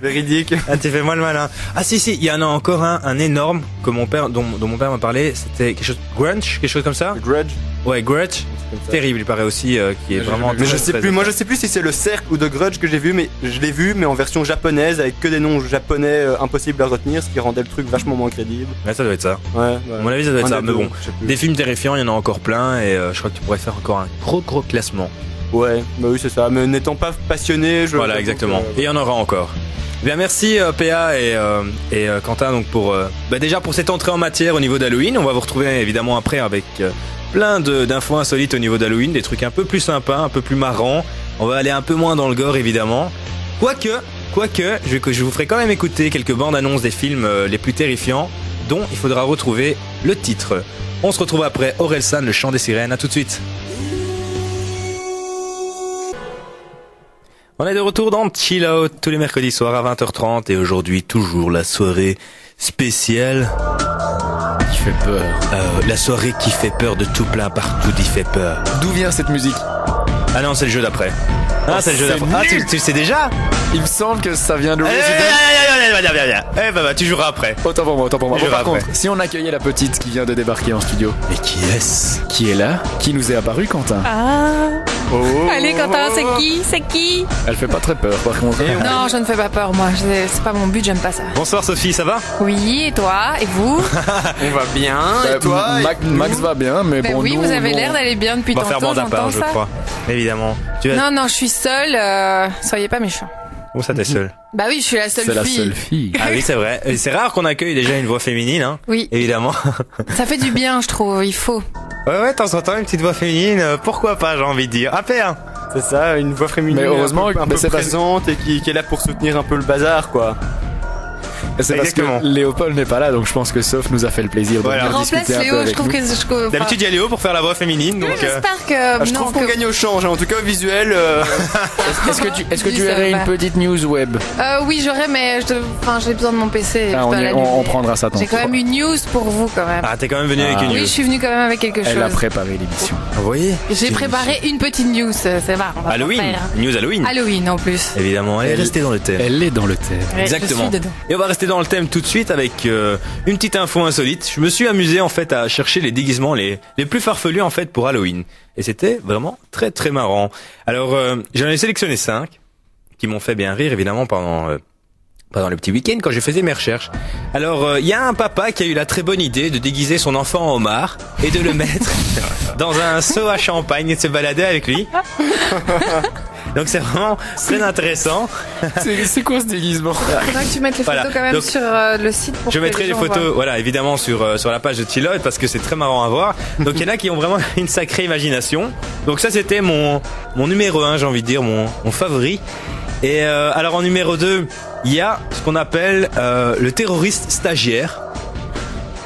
Véridique. Ah, tu fais moi le malin. Ah si, il y en a encore un énorme que mon père, dont mon père m'a parlé, c'était quelque chose, Grudge, quelque chose comme ça? Grudge. Ouais, Grudge. Comme ça. Terrible, il paraît aussi, qui est vraiment Mais je très, sais très plus, moi je sais plus si c'est le cercle ou de Grudge que j'ai vu, mais je l'ai vu, mais en version japonaise avec que des noms japonais impossibles à retenir, ce qui rendait le truc vachement moins crédible. Ouais, ça doit être ça. Ouais, À mon avis, ça doit être Un ça, des mais deux, bon. je sais plus. Des films terrifiants, il y en a encore plein, et je crois que tu pourrais faire encore un gros classement. Ouais, bah oui, c'est ça. Mais n'étant pas passionné, je. Voilà, exactement. Et il y en aura encore. Eh bien, merci PA et Quentin donc pour déjà pour cette entrée en matière au niveau d'Halloween. On va vous retrouver évidemment après avec plein d'infos insolites au niveau d'Halloween, des trucs un peu plus sympas, un peu plus marrants. On va aller un peu moins dans le gore évidemment. Quoique, je vous ferai quand même écouter quelques bandes annonces des films les plus terrifiants, dont il faudra retrouver le titre. On se retrouve après Orelsan, le chant des sirènes. À tout de suite. On est de retour dans Chill Out tous les mercredis soirs à 20h30 et aujourd'hui toujours la soirée spéciale. Qui fait peur. La soirée qui fait peur de tout plein partout d'y fait peur. D'où vient cette musique? Ah non, c'est le jeu d'après. Ah, c'est le jeu c'est d'après. Ah, nul. tu sais déjà? Il me semble que ça vient de Eh, Resident. eh, bah, tu joueras après. Autant pour moi. Je Bon, par verrai contre, après. si on accueillait la petite qui vient de débarquer en studio, Mais qui est-ce? qui est là, qui nous est apparue, Quentin? Ah, Oh. allez Quentin, c'est qui? C'est qui? Elle fait pas très peur, par contre. Non, je ne fais pas peur, moi. C'est pas mon but, j'aime pas ça. Bonsoir Sophie, ça va? Oui, et toi? Et vous? On va bien, Bah, et toi Max va bien, mais Ben bon, oui, nous, vous avez nous, l'air d'aller bien depuis On va faire tantôt, bande à part, j'entends je ça. crois. Évidemment. Tu vas... Non, non, je suis seule, soyez pas méchants. Où ça t'es seul? Bah oui, je suis la seule c'est la fille. seule fille. Ah oui, c'est vrai. Et c'est rare qu'on accueille déjà une voix féminine, hein. Oui, Évidemment. ça fait du bien, je trouve, il faut. Ouais, de temps en temps, une petite voix féminine, pourquoi pas, j'ai envie de dire. Ah, Père! C'est ça, une voix féminine. Mais heureusement, un peu c'est parce- présente et qui est là pour soutenir un peu le bazar, quoi. C'est parce Exactement. que Léopold n'est pas là, donc je pense que Soph nous a fait le plaisir de Voilà. venir Remplace discuter un peu Léo, je avec trouve nous. que... enfin, D'habitude, il y a Léo pour faire la voix féminine, donc. J'espère que... Je non, trouve qu'on que- gagne au change, hein. En tout cas au visuel. Est-ce que Oui, tu ça aurais va. une petite news web? Oui, j'aurais, mais j'ai besoin de mon PC. je Ah, dois l'allumer. on prendra ça J'ai tantôt. quand même une news pour vous, quand même. Ah, t'es quand même venu avec une Oui, news. je suis venue quand même avec quelque Elle a chose. préparé l'émission. Vous voyez? J'ai préparé une petite news, c'est marrant. on va Halloween. pas faire. News Halloween. Halloween en plus. Évidemment, elle est restée dans le thème. Elle est dans le thème. Ouais, Exactement. Je suis dedans. Et on va rester dans le thème tout de suite avec une petite info insolite. Je me suis amusé en fait à chercher les déguisements les plus farfelus en fait pour Halloween. Et c'était vraiment très très marrant. Alors j'en ai sélectionné 5 qui m'ont fait bien rire évidemment pendant pendant le petit week-end quand je faisais mes recherches. Alors, il y a un papa qui a eu la très bonne idée de déguiser son enfant en homard et de le mettre dans un seau à champagne et de se balader avec lui. Donc c'est vraiment très intéressant. C'est quoi ce déguisement? Faudrait que tu mettes les photos Voilà. quand même Donc, sur le site pour Je que mettrai les gens photos, voient. voilà, évidemment sur la page de Chilote parce que c'est très marrant à voir. Donc il y en a qui ont vraiment une sacrée imagination. Donc ça c'était mon numéro 1, j'ai envie de dire, mon favori. Et alors en numéro 2, il y a ce qu'on appelle le terroriste stagiaire,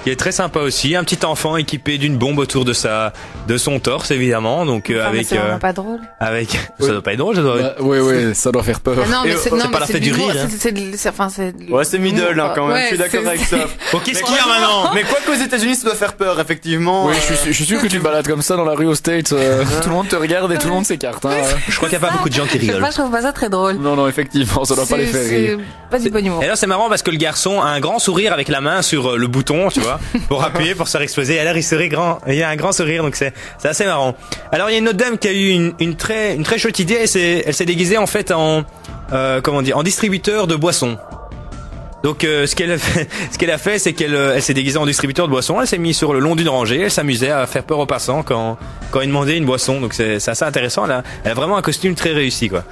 qui est très sympa aussi, un petit enfant équipé d'une bombe autour de son torse évidemment, donc Enfin, mais avec c'est vraiment pas drôle. ça doit pas être drôle, ça doit être... Oui, ça doit faire peur. Ah non, mais c'est c'est non, pas mais la c'est fête de du l'humour, rire, hein. c'est de Ouais, c'est middle l'humour, hein, quand même. ouais, je suis d'accord c'est- avec ça. Bon, qu'est-ce qu'il y a maintenant? Mais quoi qu'aux États-Unis, ça doit faire peur, effectivement. Oui, je suis sûr que tu te balades comme ça dans la rue aux States. Tout le monde te regarde et tout le monde s'écarte. Hein. Je crois qu'il y a pas beaucoup de gens qui Je sais rigolent. pas, je trouve pas ça très drôle. Non, effectivement, ça doit pas les faire rire. C'est pas du bon humour. Et là c'est marrant parce que le garçon a un grand sourire avec la main sur le bouton, tu vois, pour appuyer pour se faire exploser. Et alors il y a un grand sourire, donc c'est assez marrant. Alors il y a une autre dame qui a eu une très chouette idée. Elle s'est déguisée en fait en en distributeur de boissons. Donc ce qu'elle a fait, c'est qu'elle s'est déguisée en distributeur de boissons. Elle s'est mise sur le long d'une rangée. Elle s'amusait à faire peur aux passants quand ils demandaient une boisson. Donc c'est assez intéressant. Elle a vraiment un costume très réussi, quoi.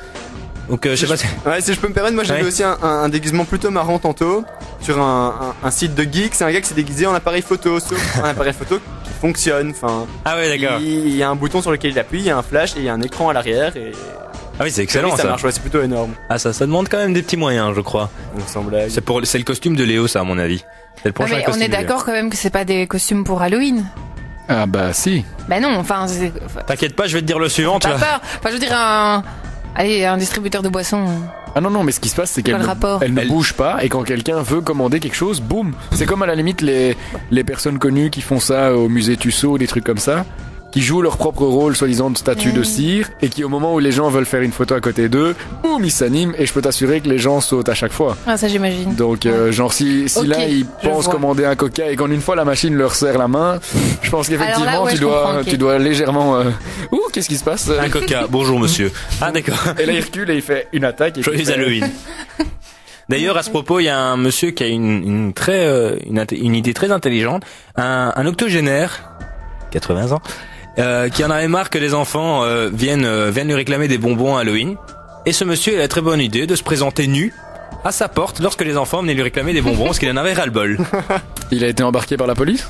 Donc je sais pas. Ouais, si je peux me permettre, moi j'ai Ouais. vu aussi un déguisement plutôt marrant tantôt sur un site de geek. C'est un gars qui s'est déguisé en appareil photo, sauf un appareil photo qui fonctionne. Enfin, Ah ouais, d'accord. il y a un bouton sur lequel il appuie, il y a un flash et il y a un écran à l'arrière. Et Ah oui, c'est excellent oui, ça ça. marche, ouais, c'est plutôt énorme. Ah ça demande quand même des petits moyens, je crois. Donc sans blague. C'est le costume de Léo, ça, à mon avis. C'est le Ah, prochain mais on costume est de Léo. d'accord quand même que c'est pas des costumes pour Halloween. Ah bah si. Bah non, enfin, c'est T'inquiète pas, je vais te dire le suivant, tu pas vois. peur. Enfin, je veux dire un distributeur de boissons. Ah non, mais ce qui se passe, c'est Pas qu'elle le rapport. elle ne bouge pas, et quand quelqu'un veut commander quelque chose, boum. C'est comme à la limite les personnes connues qui font ça au musée Tussaud, des trucs comme ça, qui jouent leur propre rôle, soi-disant de statue de cire, et qui au moment où les gens veulent faire une photo à côté d'eux, boum, ils s'animent, et je peux t'assurer que les gens sautent à chaque fois. Ah, ça j'imagine. Donc genre si Ok, là ils je pensent vois. commander un coca et qu'en une fois la machine leur serre la main, je pense qu'effectivement Alors là, ouais, je comprends, ok. tu dois légèrement ouh, qu'est-ce qui se passe? Un coca, bonjour monsieur. Ah d'accord. Et là il recule et il fait une attaque et Joyeux il fait- Halloween. D'ailleurs, à ce propos, il y a un monsieur qui a une idée très intelligente, un octogénaire, 80 ans, qui en avait marre que les enfants viennent lui réclamer des bonbons à Halloween. Et ce monsieur, il a la très bonne idée de se présenter nu à sa porte lorsque les enfants venaient lui réclamer des bonbons parce qu'il en avait ras-le-bol. Il a été embarqué par la police?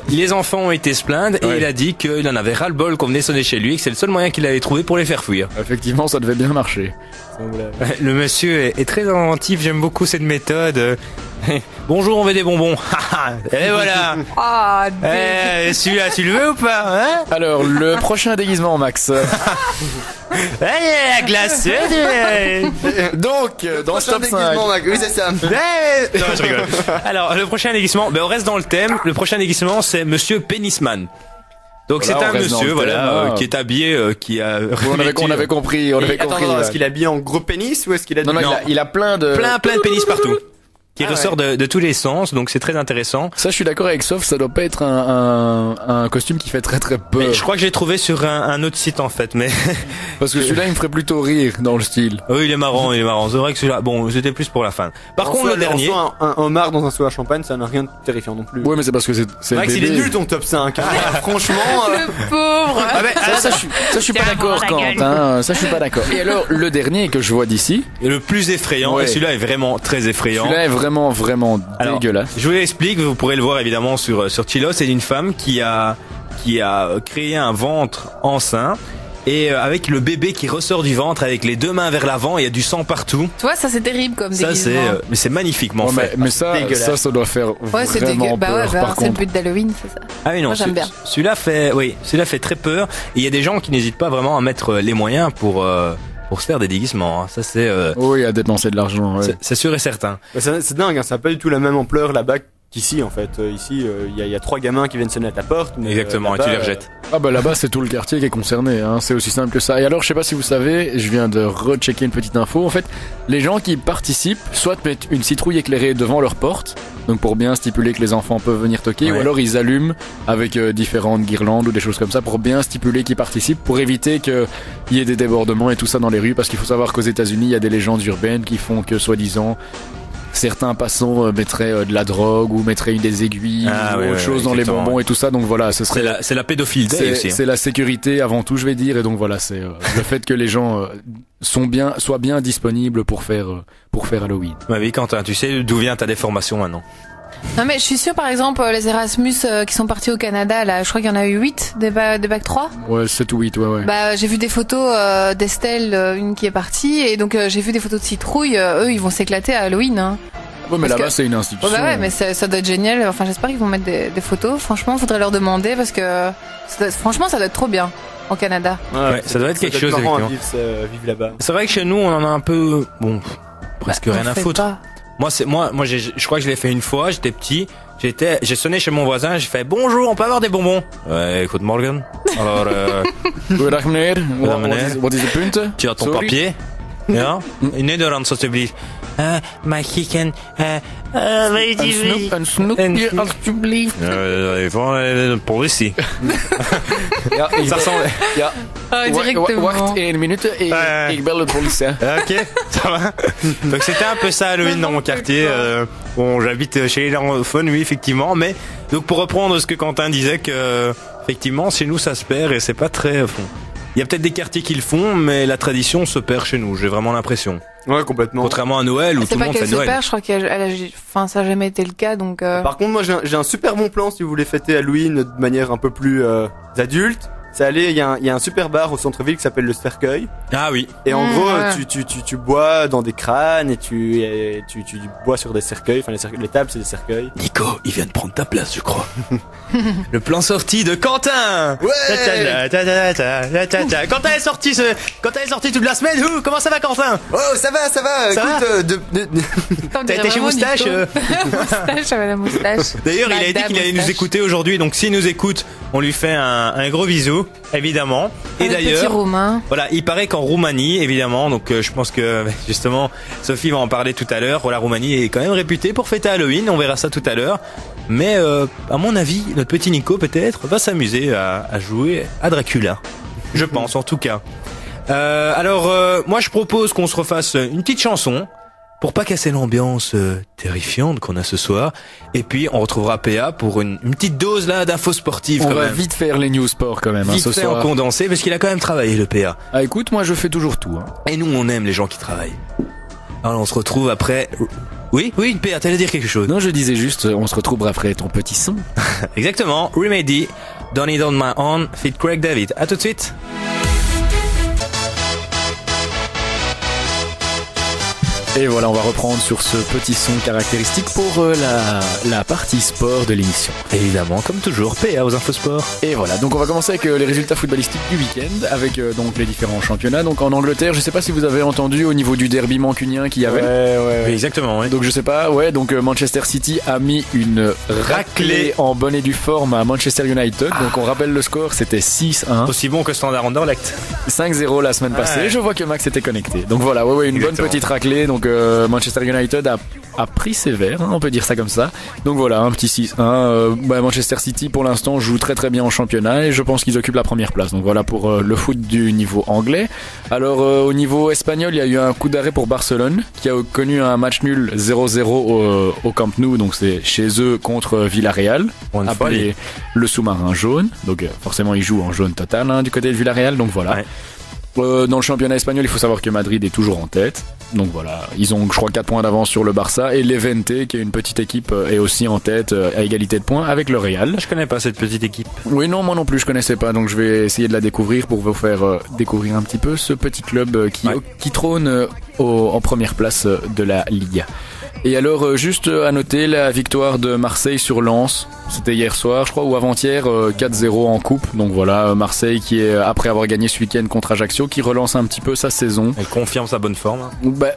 Les enfants ont été se plaindre et Ouais. il a dit qu'il en avait ras-le-bol qu'on venait sonner chez lui et que c'est le seul moyen qu'il avait trouvé pour les faire fuir. Effectivement, ça devait bien marcher. Sans blague. Le monsieur est très inventif, j'aime beaucoup cette méthode. Bonjour, on veut des bonbons. Et voilà. Ah, Celui-là, tu le veux ou pas, hein? Alors, le prochain déguisement, Max. La glace. Donc, dans ce top 5. Oui, c'est ça. Non, je rigole. Alors, le prochain déguisement, on reste dans le thème. Le prochain déguisement, c'est Monsieur Penisman. Donc Voilà, c'est on un reste dans monsieur, le voilà, thème, hein. qui est habillé, qui a On avait compris, on avait Attends, compris. non, ouais. est-ce qu'il est habillé en gros pénis ou est-ce qu'il a Non, du- il a plein de... plein de pénis partout, qui Ah ressort de tous les sens. Donc c'est très intéressant. Ça, je suis d'accord avec Sof, ça doit pas être un costume qui fait très très peur. Mais je crois que j'ai trouvé sur un autre site en fait, mais Parce que celui-là, il me ferait plutôt rire dans le style. oui, il est marrant, C'est vrai que celui-là, bon, c'était plus pour la fin. Par En contre, soi, le dernier. en soi, un homard dans un seau à champagne, ça n'a rien de terrifiant non plus. Ouais, mais c'est parce que c'est Max, le il est bébé. nul ton top 5. hein. Franchement, le pauvre. Ça, je suis pas d'accord, Quentin. Ça, je suis pas d'accord. Et alors, le dernier que je vois d'ici, Et le plus effrayant, Ouais. et celui-là est vraiment très effrayant. celui-là est vraiment, vraiment Alors, dégueulasse. Je vous l'explique, vous pourrez le voir évidemment sur Chilo. C'est une femme qui a créé un ventre enceint et avec le bébé qui ressort du ventre avec les deux mains vers l'avant, il y a du sang partout. Tu vois, ça c'est terrible comme Ça déguisement. mais c'est magnifiquement Ouais, fait. mais ça, dégueulasse. ça doit faire Ouais, c'est vraiment dégueu. Bah ouais, peur. bah, Par c'est le contre, but d'Halloween, c'est ça. Ah oui non, Moi, j'aime bien. celui-là fait très peur. Et il y a des gens qui n'hésitent pas vraiment à mettre les moyens pour se faire des déguisements. Hein. Ça c'est oui, à dépenser de l'argent. Ouais. c'est sûr et certain. bah, c'est dingue, hein, ça n'a pas du tout la même ampleur là-bas qu'ici en fait. Ici, il y a 3 gamins qui viennent sonner à ta porte. Mais, Exactement. Et tu là-bas, les rejettes. Ah bah là-bas, c'est tout le quartier qui est concerné. Hein. C'est aussi simple que ça. Et alors, je sais pas si vous savez, je viens de rechecker une petite info. En fait, les gens qui participent, soit mettent une citrouille éclairée devant leur porte, donc pour bien stipuler que les enfants peuvent venir toquer, Ouais. ou alors ils allument avec différentes guirlandes ou des choses comme ça pour bien stipuler qu'ils participent, pour éviter qu'il y ait des débordements et tout ça dans les rues, parce qu'il faut savoir qu'aux États-Unis, il y a des légendes urbaines qui font que soi-disant certains passants mettraient de la drogue ou mettraient des aiguilles ou autre chose dans les bonbons et tout ça. Donc voilà, ce serait c'est la pédophilie day aussi. C'est la sécurité avant tout, je vais dire. Et donc voilà, c'est le fait que les gens soient bien disponibles pour faire Halloween. Ouais, oui, Quentin, tu sais d'où vient ta déformation maintenant? Non mais je suis sûre par exemple les Erasmus qui sont partis au Canada là, je crois qu'il y en a eu 8 des bac 3. Ouais, 7 ou 8, ouais. Bah j'ai vu des photos d'Estelle, une qui est partie, et donc j'ai vu des photos de Citrouille, eux ils vont s'éclater à Halloween hein. Ouais, mais là-bas c'est une institution. Ouais, mais ça doit être génial, enfin j'espère qu'ils vont mettre des photos, franchement faudrait leur demander parce que franchement ça doit être trop bien au Canada. Ouais, ça doit être quelque chose marrant à effectivement. vivre là-bas. C'est vrai que chez nous on en a un peu presque rien à foutre. Pas. Moi je crois que je l'ai fait une fois, j'étais petit, j'ai sonné chez mon voisin, j'ai fait bonjour, on peut avoir des bonbons? Ouais, écoute Morgan. Alors Goedendag meneer. meneer. Wat is de punt? tu as ton Sorry. papier? Ja? In Nederland alsjeblieft. Mag ik Een snoepje alsjeblieft. Van de politie. Ja, Ça ressemble. Ja. Directement. Wacht 1 minute, ik bel de politie. Ok, ça va. Donc c'était un peu ça Halloween dans mon quartier. Bon, j'habite chez les anglophones, oui effectivement, mais donc pour reprendre ce que Quentin disait que effectivement chez nous ça se perd et c'est pas très fond. Il y a peut-être des quartiers qui le font, mais la tradition se perd chez nous. J'ai vraiment l'impression. Ouais, complètement. Contrairement à Noël où tout le monde fait C'est pas Noël. qu'elle se perd, je crois qu'elle ça a jamais été le cas donc. Par contre, moi j'ai un super bon plan si vous voulez fêter Halloween de manière un peu plus adulte. C'est aller, il y a un super bar au centre-ville qui s'appelle le Cercueil. Ah oui. Et en gros, ouais. tu bois dans des crânes et tu bois sur des cercueils. Enfin, les tables, c'est des cercueils. Nico, il vient de prendre ta place, je crois. Le plan sorti de Quentin. Ouais. Quentin est sorti toute la semaine. Comment ça va, Quentin? Oh, ça va. Ça Écoute, Comme T'as dirait été chez maman, Moustache Nico. Moustache, j'avais la moustache. D'ailleurs, il a dit qu'il allait nous écouter aujourd'hui, donc s'il nous écoute, on lui fait un gros bisou, évidemment. Et Petit d'ailleurs, Romain. voilà, il paraît qu'en Roumanie, évidemment, donc je pense que justement, Sophie va en parler tout à l'heure. La Roumanie est quand même réputée pour fêter Halloween, on verra ça tout à l'heure. Mais à mon avis, notre petit Nico peut-être va s'amuser à jouer à Dracula. Je pense, en tout cas. Alors, moi je propose qu'on se refasse une petite chanson pour pas casser l'ambiance terrifiante qu'on a ce soir. Et puis on retrouvera PA pour une petite dose là d'infos sportives. On quand va même. vite faire les news sport quand même Vite ce fait soir. en condensé parce qu'il a quand même travaillé le PA. Ah écoute, moi je fais toujours tout. Hein. Et nous on aime les gens qui travaillent. Alors on se retrouve après. Oui, PA, t'allais dire quelque chose. Non, je disais juste, on se retrouve après ton petit son. Exactement. Remedy, Done It On My Own, feat Craig David. À tout de suite. Et voilà, on va reprendre sur ce petit son caractéristique pour la partie sport de l'émission. Évidemment, comme toujours, PA aux infos sport. Et voilà, donc on va commencer avec les résultats footballistiques du week-end, avec donc les différents championnats. Donc en Angleterre, je sais pas si vous avez entendu au niveau du derby mancunien qu'il y avait. Oui, exactement, oui. Donc je sais pas, ouais, donc Manchester City a mis une raclée en bonne et due forme à Manchester United. Donc on rappelle le score, c'était 6-1. Aussi bon que Standard Anderlecht. 5-0 la semaine passée. Ouais. Je vois que Max était connecté. Donc voilà, une Exactement. bonne petite raclée. Donc Manchester United a pris sévère, hein, on peut dire ça comme ça. Donc voilà, un petit 6-1. Manchester City pour l'instant joue très très bien en championnat et je pense qu'ils occupent la première place. Donc voilà pour le foot du niveau anglais. Alors au niveau espagnol, il y a eu un coup d'arrêt pour Barcelone qui a connu un match nul 0-0 au Camp Nou. Donc c'est chez eux contre Villarreal, appelé le sous-marin jaune. Donc forcément ils jouent en jaune total hein, du côté de Villarreal. Donc voilà. Ouais. Dans le championnat espagnol, il faut savoir que Madrid est toujours en tête. Donc voilà, ils ont je crois 4 points d'avance sur le Barça et Levante qui est une petite équipe est aussi en tête à égalité de points avec le Real. Je connais pas cette petite équipe. Oui, non, moi non plus je connaissais pas, donc je vais essayer de la découvrir pour vous faire découvrir un petit peu ce petit club qui trône en première place de la Liga. Et alors juste à noter la victoire de Marseille sur Lens, c'était hier soir je crois ou avant-hier 4-0 en coupe. Donc voilà, Marseille qui est après avoir gagné ce week-end contre Ajaccio qui relance un petit peu sa saison. Elle confirme sa bonne forme.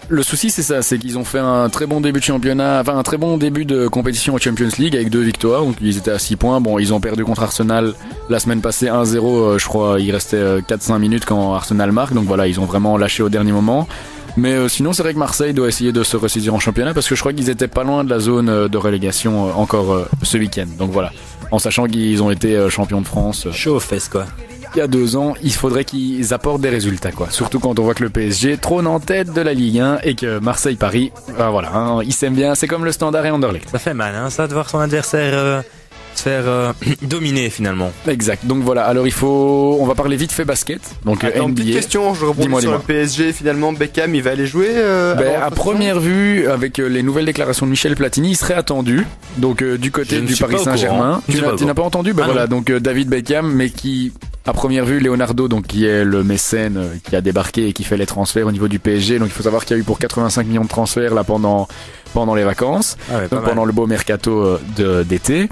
Le souci c'est ça, c'est qu'ils ont fait un très bon début de championnat, enfin un très bon début de compétition en Champions League avec 2 victoires, donc ils étaient à 6 points. Bon, ils ont perdu contre Arsenal la semaine passée 1-0, je crois, il restait 4-5 minutes quand Arsenal marque, donc voilà, ils ont vraiment lâché au dernier moment. Mais sinon c'est vrai que Marseille doit essayer de se ressaisir en championnat parce que je crois qu'ils étaient pas loin de la zone de relégation encore ce week-end. Donc voilà, en sachant qu'ils ont été champions de France. Chaud aux fesses quoi. il y a 2 ans, il faudrait qu'ils apportent des résultats, quoi. Surtout quand on voit que le PSG trône en tête de la Ligue 1 et que Marseille-Paris, voilà, hein, ils s'aiment bien, c'est comme le Standard et Anderlecht. Ça fait mal, hein, ça, de voir son adversaire se faire dominer finalement. Exact. Donc voilà, alors on va parler vite fait basket. Donc Attends, NBA. petite question, je rebondis sur le PSG. Finalement, Beckham, il va aller jouer À première vue, avec les nouvelles déclarations de Michel Platini, il serait attendu. Donc du côté du Paris Saint-Germain. Tu n'as pas entendu voilà, donc David Beckham, mais qui, à première vue, Leonardo, donc qui est le mécène qui a débarqué et qui fait les transferts au niveau du PSG. Donc il faut savoir qu'il y a eu pour 85 millions de transferts là pendant les vacances, donc pendant le beau mercato d'été.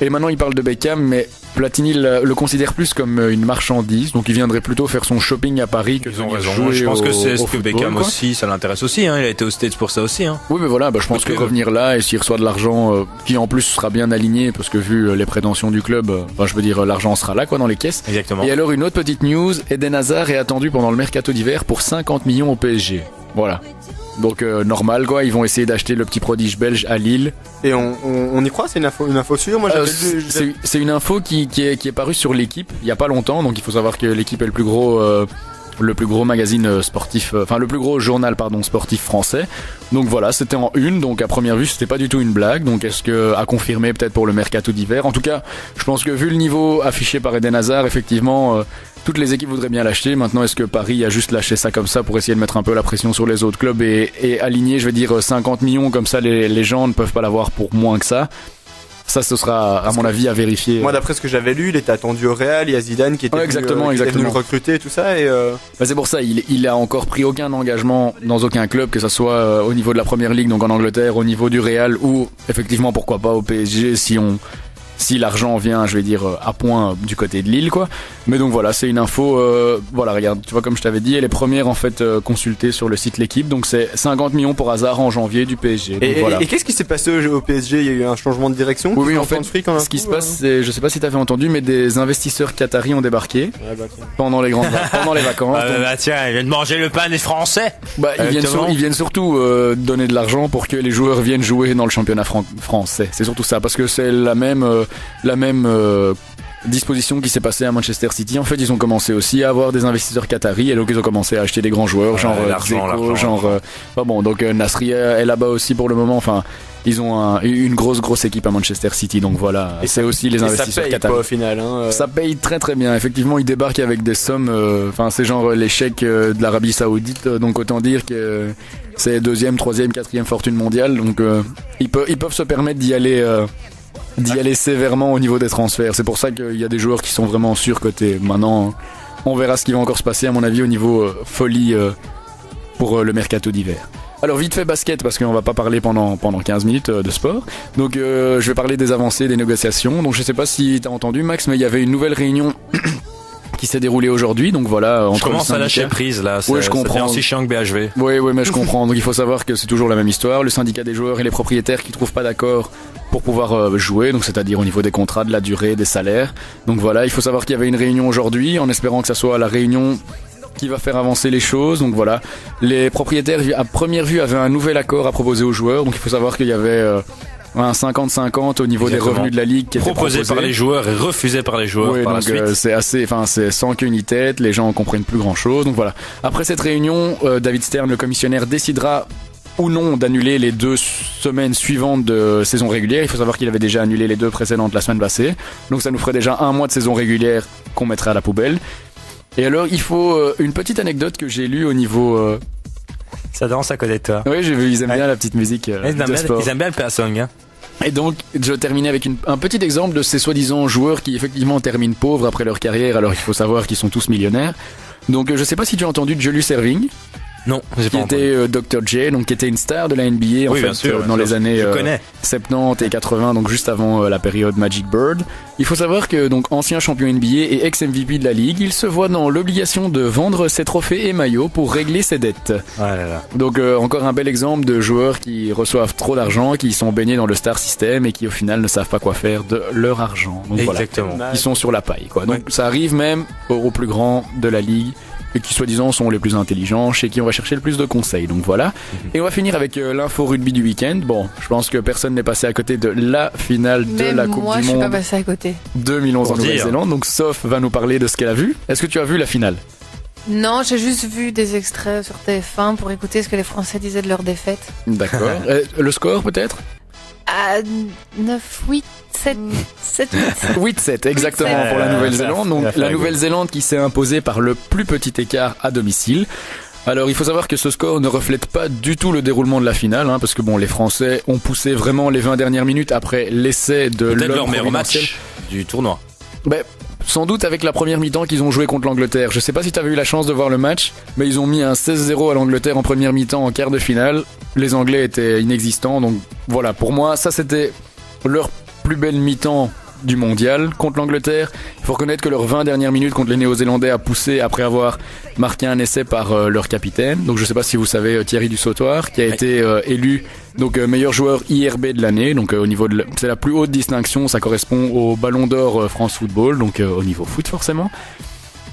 Et maintenant il parle de Beckham, mais Platini le considère plus comme une marchandise, donc il viendrait plutôt faire son shopping à Paris que ils ont raison. Je pense que c'est ce que Beckham quoi. Aussi, ça l'intéresse aussi, hein. Il a été aux States pour ça aussi, hein. Oui, mais voilà, je pense que revenir là et s'il reçoit de l'argent qui en plus sera bien aligné, parce que vu les prétentions du club, je veux dire l'argent sera là quoi dans les caisses. Exactement. Et alors une autre petite news, Eden Hazard est attendu pendant le mercato d'hiver pour 50 millions au PSG. Voilà. Donc normal quoi, ils vont essayer d'acheter le petit prodige belge à Lille. Et on y croit, c'est une info sûre. Moi, c'est une info qui est parue sur l'équipe il y a pas longtemps, donc il faut savoir que l'équipe est le plus gros magazine sportif, le plus gros journal sportif français. Donc voilà, c'était en une, donc à première vue c'était pas du tout une blague. Donc est-ce que à confirmer peut-être pour le mercato d'hiver. En tout cas, je pense que vu le niveau affiché par Eden Hazard, effectivement toutes les équipes voudraient bien l'acheter. Maintenant, est-ce que Paris a juste lâché ça comme ça pour essayer de mettre un peu la pression sur les autres clubs et aligner, je vais dire 50 millions comme ça, les gens ne peuvent pas l'avoir pour moins que ça. Ça, ce sera, à mon avis, à vérifier. Moi, d'après ce que j'avais lu, il était attendu au Real. Il y a Zidane qui était exactement. venu le recruter et tout ça. Et c'est pour ça, il a encore pris aucun engagement dans aucun club, que ça soit au niveau de la Première Ligue, donc en Angleterre, au niveau du Real, ou effectivement, pourquoi pas au PSG, si l'argent vient, je vais dire, à point du côté de Lille, quoi. Mais donc voilà, c'est une info, voilà, regarde, tu vois, comme je t'avais dit, elle est première, en fait, consultée sur le site L'Équipe, donc c'est 50 millions pour Hazard en janvier du PSG. Donc voilà. Et qu'est-ce qui s'est passé au PSG? Il y a eu un changement de direction? Oui, en fait, ce qui se passe, c'est, je sais pas si t'avais entendu, mais des investisseurs qataris ont débarqué pendant les vacances. Tiens, ils viennent manger le pain des Français. Ils viennent surtout donner de l'argent pour que les joueurs viennent jouer dans le championnat français. C'est surtout ça, parce que c'est la même disposition qui s'est passée à Manchester City. En fait, ils ont commencé aussi à avoir des investisseurs qataris et donc ils ont commencé à acheter des grands joueurs, genre Dzeko, donc Nasri est là-bas aussi pour le moment. Enfin, ils ont une grosse équipe à Manchester City, donc voilà. Et c'est aussi les investisseurs qataris. Pas au final, hein. Ça paye très très bien. Effectivement, ils débarquent avec des sommes. C'est genre les chèques de l'Arabie Saoudite. Donc autant dire que c'est 2e, 3e, 4e fortune mondiale. Donc ils peuvent se permettre d'y aller sévèrement au niveau des transferts. C'est pour ça qu'il y a des joueurs qui sont vraiment surcotés. Maintenant, on verra ce qui va encore se passer, à mon avis, au niveau folie pour le mercato d'hiver. Alors vite fait basket, parce qu'on va pas parler pendant 15 minutes de sport. Donc je vais parler des avancées, des négociations. Donc je sais pas si t'as entendu, Max, mais il y avait une nouvelle réunion qui s'est déroulée aujourd'hui, donc voilà. Je commence à lâcher prise là. Oui, je comprends. C'est aussi chiant que BHV. Oui, mais je comprends. Donc il faut savoir que c'est toujours la même histoire. Le syndicat des joueurs et les propriétaires qui trouvent pas d'accord pour pouvoir jouer, donc c'est-à-dire au niveau des contrats, de la durée, des salaires. Donc voilà, il faut savoir qu'il y avait une réunion aujourd'hui, en espérant que ça soit la réunion qui va faire avancer les choses. Donc voilà, les propriétaires à première vue avaient un nouvel accord à proposer aux joueurs. Donc il faut savoir qu'il y avait un 50-50 au niveau des revenus de la ligue qui était proposé par les joueurs et refusé par les joueurs par la suite. C'est sans queue ni tête, les gens comprennent plus grand chose. Donc voilà, après cette réunion, David Stern, le commissionnaire, décidera ou non d'annuler les 2 semaines suivantes de saison régulière. Il faut savoir qu'il avait déjà annulé les 2 précédentes la semaine passée. Donc ça nous ferait déjà 1 mois de saison régulière qu'on mettrait à la poubelle. Et alors, il faut une petite anecdote que j'ai lue au niveau... Ça danse à côté de toi. Oui, j'ai vu, ils aiment bien la petite musique de sport. Ils aiment bien le Persong, hein. Et donc, je terminais avec un petit exemple de ces soi-disant joueurs qui effectivement terminent pauvres après leur carrière, alors il faut savoir qu'ils sont tous millionnaires. Donc, je sais pas si tu as entendu Julius Erving. Non, qui était Dr. J, donc qui était une star de la NBA dans les années 70 et 80, donc juste avant la période Magic Bird. Il faut savoir que donc ancien champion NBA et ex-MVP de la ligue, il se voit dans l'obligation de vendre ses trophées et maillots pour régler ses dettes. Donc encore un bel exemple de joueurs qui reçoivent trop d'argent, qui sont baignés dans le star system et qui au final ne savent pas quoi faire de leur argent. Donc exactement. Voilà, ils sont sur la paille, quoi. Donc ça arrive même aux plus grands de la ligue. et qui soi-disant sont les plus intelligents, chez qui on va chercher le plus de conseils. Donc voilà. Et on va finir avec l'info rugby du week-end. Bon, je pense que personne n'est passé à côté de la finale de Même la Coupe moi, du je suis pas Monde passée à côté. 2011 en Pour dire. Nouvelle-Zélande. Donc Soph va nous parler de ce qu'elle a vu. Est-ce que tu as vu la finale? Non, j'ai juste vu des extraits sur TF1 pour écouter ce que les Français disaient de leur défaite. D'accord. Le score peut-être? À 9, 8, 7, 8. 8-7 exactement 8-7. pour la Nouvelle-Zélande. Donc fait la la Nouvelle-Zélande qui s'est imposée par le plus petit écart à domicile. Alors il faut savoir que ce score ne reflète pas du tout le déroulement de la finale, parce que bon, les Français ont poussé vraiment les 20 dernières minutes après l'essai de Peut-être l'homme leur meilleur providentiel. match du tournoi. Ben, sans doute avec la première mi-temps qu'ils ont joué contre l'Angleterre. Je sais pas si tu avais eu la chance de voir le match, mais ils ont mis un 16-0 à l'Angleterre en première mi-temps en quart de finale. Les Anglais étaient inexistants, donc voilà, pour moi, ça c'était leur plus belle mi-temps du mondial contre l'Angleterre. Il faut reconnaître que leurs 20 dernières minutes contre les Néo-Zélandais a poussé après avoir marqué un essai par leur capitaine. Donc je sais pas si vous savez Thierry Dussautoir qui a été élu donc meilleur joueur IRB de l'année. Donc au niveau de c'est la plus haute distinction, ça correspond au Ballon d'Or France Football, donc au niveau foot forcément.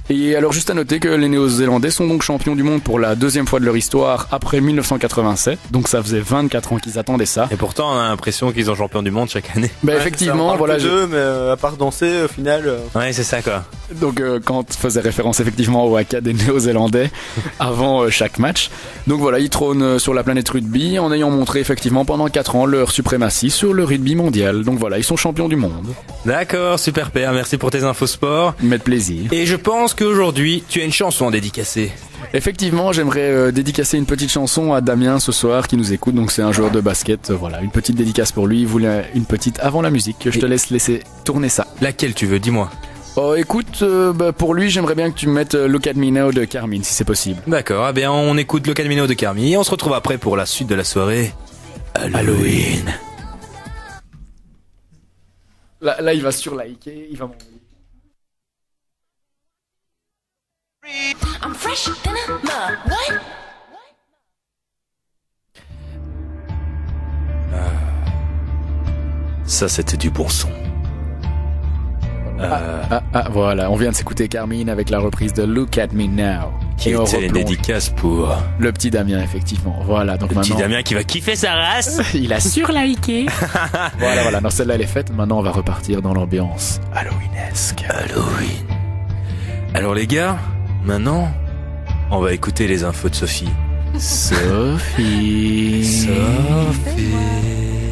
Et alors juste à noter que les Néo-Zélandais sont donc champions du monde pour la deuxième fois de leur histoire après 1987. Donc ça faisait 24 ans qu'ils attendaient ça. Et pourtant, on a l'impression qu'ils sont champions du monde chaque année. Ben Ouais, effectivement, ça, on parle voilà. que d'eux, mais à part danser, au final. Ouais, c'est ça, quoi. Donc quand faisait référence effectivement au haka des Néo-Zélandais avant chaque match. Donc voilà, ils trônent sur la planète rugby en ayant montré effectivement pendant 4 ans leur suprématie sur le rugby mondial. Donc voilà, ils sont champions du monde. D'accord, super père. Merci pour tes infos sport. Mettre plaisir. Et je pense qu'aujourd'hui, tu as une chanson à dédicacer. Effectivement, j'aimerais dédicacer une petite chanson à Damien ce soir qui nous écoute. Donc c'est un joueur de basket. Voilà, une petite dédicace pour lui. Il voulait une petite avant la musique. Je te laisse laisser tourner ça. Laquelle tu veux, dis-moi. Oh, écoute, pour lui, j'aimerais bien que tu me mettes Look at Me Now de Carmine, si c'est possible. D'accord, eh bien on écoute le Camino de Carmi et on se retrouve après pour la suite de la soirée. Halloween. Là, il va surliker, il va m'envoyer. I'm fresh than a mug. What? Ça c'était du bon son. Voilà, on vient de s'écouter Carmine avec la reprise de Look at Me Now. Qui Et on était une replonge. dédicace pour Le petit Damien, effectivement. Voilà, donc le petit maintenant, Damien qui va kiffer sa race. il a surliké. voilà, non, celle-là elle est faite. Maintenant, on va repartir dans l'ambiance Halloweenesque. Halloween. Alors les gars, maintenant, on va écouter les infos de Sophie. Sophie. Sophie.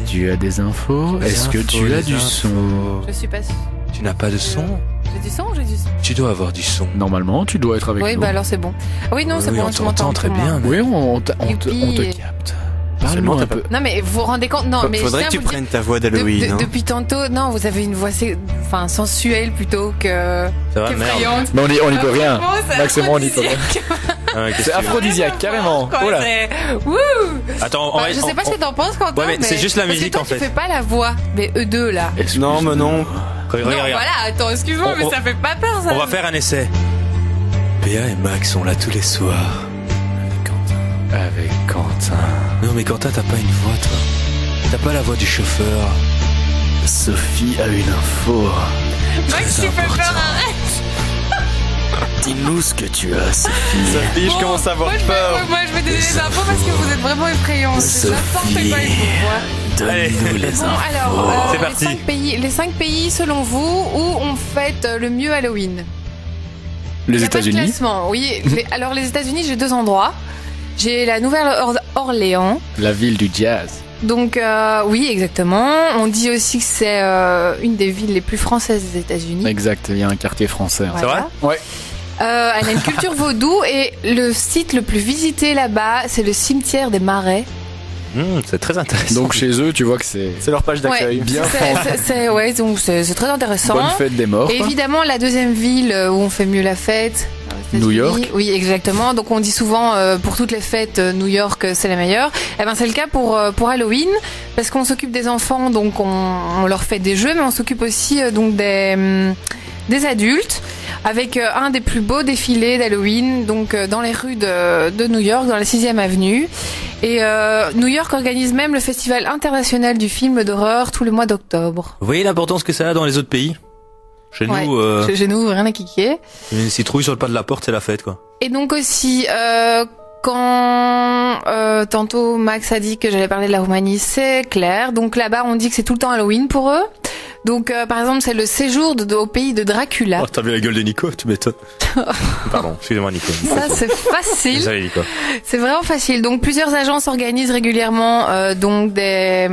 Tu as des infos? Est-ce que tu as du son? Je suis pas sûre. Tu n'as pas de son? J'ai du son ou j'ai du son? Tu dois avoir du son. Normalement, tu dois être avec Oui, nous. bah alors c'est bon. Ah oui, non, c'est Oui, bon, on tu m'entends t'entend très tout, moi. bien. Oui, on te Youpi. capte. Seulement, Parle-nous un t'as peu. Non, mais vous vous rendez compte? Non, mais je Faudrait tiens que à tu vous prennes ta voix d'Halloween. hein. Depuis tantôt, non, vous avez une voix sensuelle plutôt que Ça va, merde. qu'effrayante. Mais on y peut rien. Franchement, c'est Max et moi, on y peut rien. aphrodisiaque, Ah ouais, qu'est-ce C'est que tu veux aphrodisiaque, carrément. quoi, Oh là. c'est- Wouh. Attends, on Enfin, va. je sais pas ce que t'en penses, Quentin, Ouais, mais c'est juste la parce que musique, toi, en fait. tu fais pas la voix, mais eux deux là. Non, mais non. Regarde, Non, regarde. voilà, attends, excuse-moi, mais On- ça fait pas peur, ça. On va faire un essai. Béa et Max sont là tous les soirs. Avec Quentin. Non mais Quentin, t'as pas une voix, toi. T'as pas la voix du chauffeur. Sophie a une info. Max, tu fais important. peur, arrête. Dis-nous ce que tu as, Sophie. Sophie, je Bon, commence à avoir moi, peur. Moi, je vais donner les infos parce que vous êtes vraiment effrayants. C'est n'importe quoi, il faut voir. Donne-nous les Bon, infos. alors, C'est parti. les 5 pays, selon vous, où on fête le mieux Halloween? Les Il y a pas de États-Unis. classement, oui. Alors, les États-Unis, j'ai 2 endroits. J'ai la Nouvelle-Orléans. La ville du jazz. Donc, oui, exactement. On dit aussi que c'est une des villes les plus françaises des États-Unis. Exact, il y a un quartier français. hein. C'est vrai? Ouais. Elle a une culture vaudou et le site le plus visité là-bas, c'est le cimetière des Marais. C'est très intéressant. Donc chez eux, tu vois que c'est C'est leur page d'accueil. bien Ouais, donc c'est très intéressant. bonne fête des morts. Et quoi. évidemment, la deuxième ville où on fait mieux la fête. aux New États-Unis. York. Oui, exactement. Donc on dit souvent pour toutes les fêtes, New York c'est la meilleure. Eh ben c'est le cas pour Halloween parce qu'on s'occupe des enfants, donc on leur fait des jeux, mais on s'occupe aussi donc des adultes avec un des plus beaux défilés d'Halloween, donc dans les rues de New York, dans la 6e avenue. Et New York organise même le festival international du film d'horreur tout le mois d'octobre. Vous voyez l'importance que ça a dans les autres pays? Chez Ouais. nous, Chez nous, rien à kicker. une citrouille sur le pas de la porte, c'est la fête, quoi. Et donc aussi, quand tantôt Max a dit que j'allais parler de la Roumanie, c'est clair. Donc là-bas, on dit que c'est tout le temps Halloween pour eux. Donc par exemple, c'est le séjour au pays de Dracula. Oh, t'as vu la gueule de Nico, tu m'étonnes. Pardon, excusez-moi, Nico. Ça, c'est facile. Désolé, Nico. C'est vraiment facile. Donc plusieurs agences organisent régulièrement donc des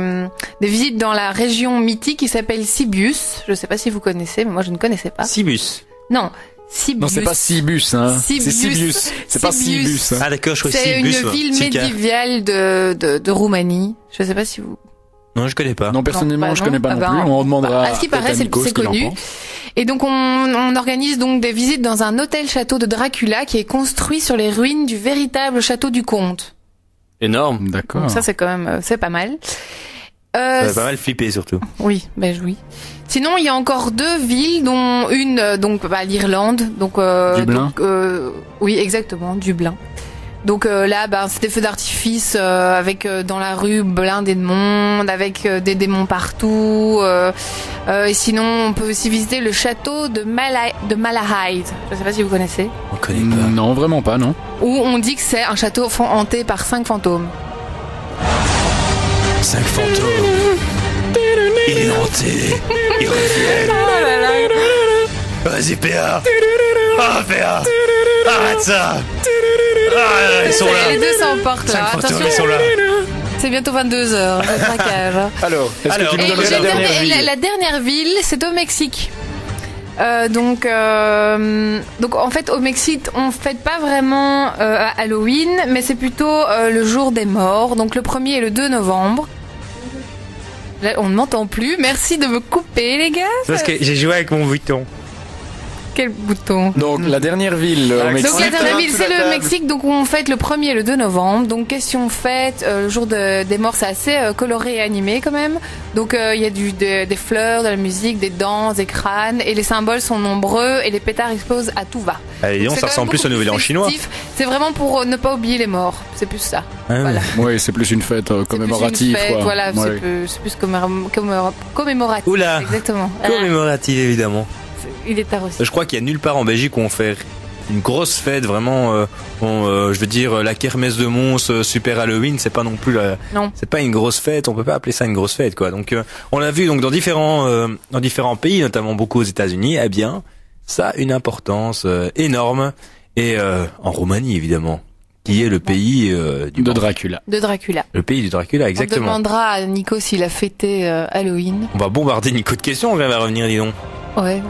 visites dans la région mythique qui s'appelle Sibius. Je sais pas si vous connaissez, mais moi je ne connaissais pas. Cibus. Non, Sibius. Non, c'est pas Cibus, hein. Sibius. C'est Sibius. C'est pas Sibius. Cibus. Hein. Ah, d'accord, je crois C'est Cibus. une ouais. ville Sica. médiévale de Roumanie. Je sais pas si vous... Non, je connais pas. Non, personnellement, Non, bah je connais pas non. non Ah plus. bah, On demandera. à ce qui peut-être paraît, à Nico c'est ce qu'il en connu. pense. Et donc on organise donc des visites dans un hôtel-château de Dracula qui est construit sur les ruines du véritable château du comte. Énorme. D'accord. Donc ça c'est quand même c'est pas mal. Ça va pas mal flipper, surtout. Oui, oui. Sinon, il y a encore deux villes, dont une donc l'Irlande, donc Dublin. donc, oui, exactement, Dublin. Donc là, c'est des feux d'artifice avec dans la rue blindé de monde, avec des démons partout. Et sinon, on peut aussi visiter le château de Malahide. Je sais pas si vous connaissez. On connaît pas. Non, vraiment pas, non. Où on dit que c'est un château hanté par 5 fantômes. 5 fantômes. Il est hanté. Ils reviennent. Oh là là. Vas-y, PA. Ah, PA. Arrête ça. Ah, ils sont là. Les deux s'emportent 5 là. fantômes, Attention, ils sont là. c'est bientôt 22h, le traquage. Alors, est-ce que tu nous Et donnerais la dernière ville la dernière ville, c'est au Mexique. Donc en fait au Mexique on fête pas vraiment Halloween, mais c'est plutôt le jour des morts, donc le 1er et le 2 novembre. Là, on ne m'entend plus, merci de me couper les gars. C'est parce que j'ai joué avec mon bouton. Quel bouton. Donc, la dernière ville au Mexique. Donc la dernière ville, sous c'est la le table. Mexique, donc on fête le 1er et le 2 novembre. Donc question fête, le jour des morts, c'est assez coloré et animé quand même. Donc il y a des fleurs, de la musique, des danses, des crânes, et les symboles sont nombreux et les pétards explosent à tout va. Allez, Donc, ça c'est quand ressemble même plus au beaucoup Nouvel An plus chinois. festif. C'est vraiment pour ne pas oublier les morts, c'est plus ça. Ah, Voilà. Oui, c'est plus une fête C'est commémorative, plus une fête, quoi. voilà, Ouais. c'est plus commémoratif. Oula. Exactement. Commémorative, évidemment. Il est tard aussi. Je crois qu'il y a nulle part en Belgique où on fait une grosse fête, vraiment, je veux dire, la kermesse de Mons, Super Halloween, c'est pas non plus Non. c'est pas une grosse fête, on peut pas appeler ça une grosse fête, quoi. Donc, on l'a vu, donc, dans différents pays, notamment beaucoup aux États-Unis, eh bien, ça a une importance énorme. Et, en Roumanie, évidemment, qui est le pays, De Dracula. De Dracula. le pays du Dracula, On exactement. demandera à Nico s'il a fêté Halloween. On va bombarder Nico de questions, on va revenir, dis donc. Ouais,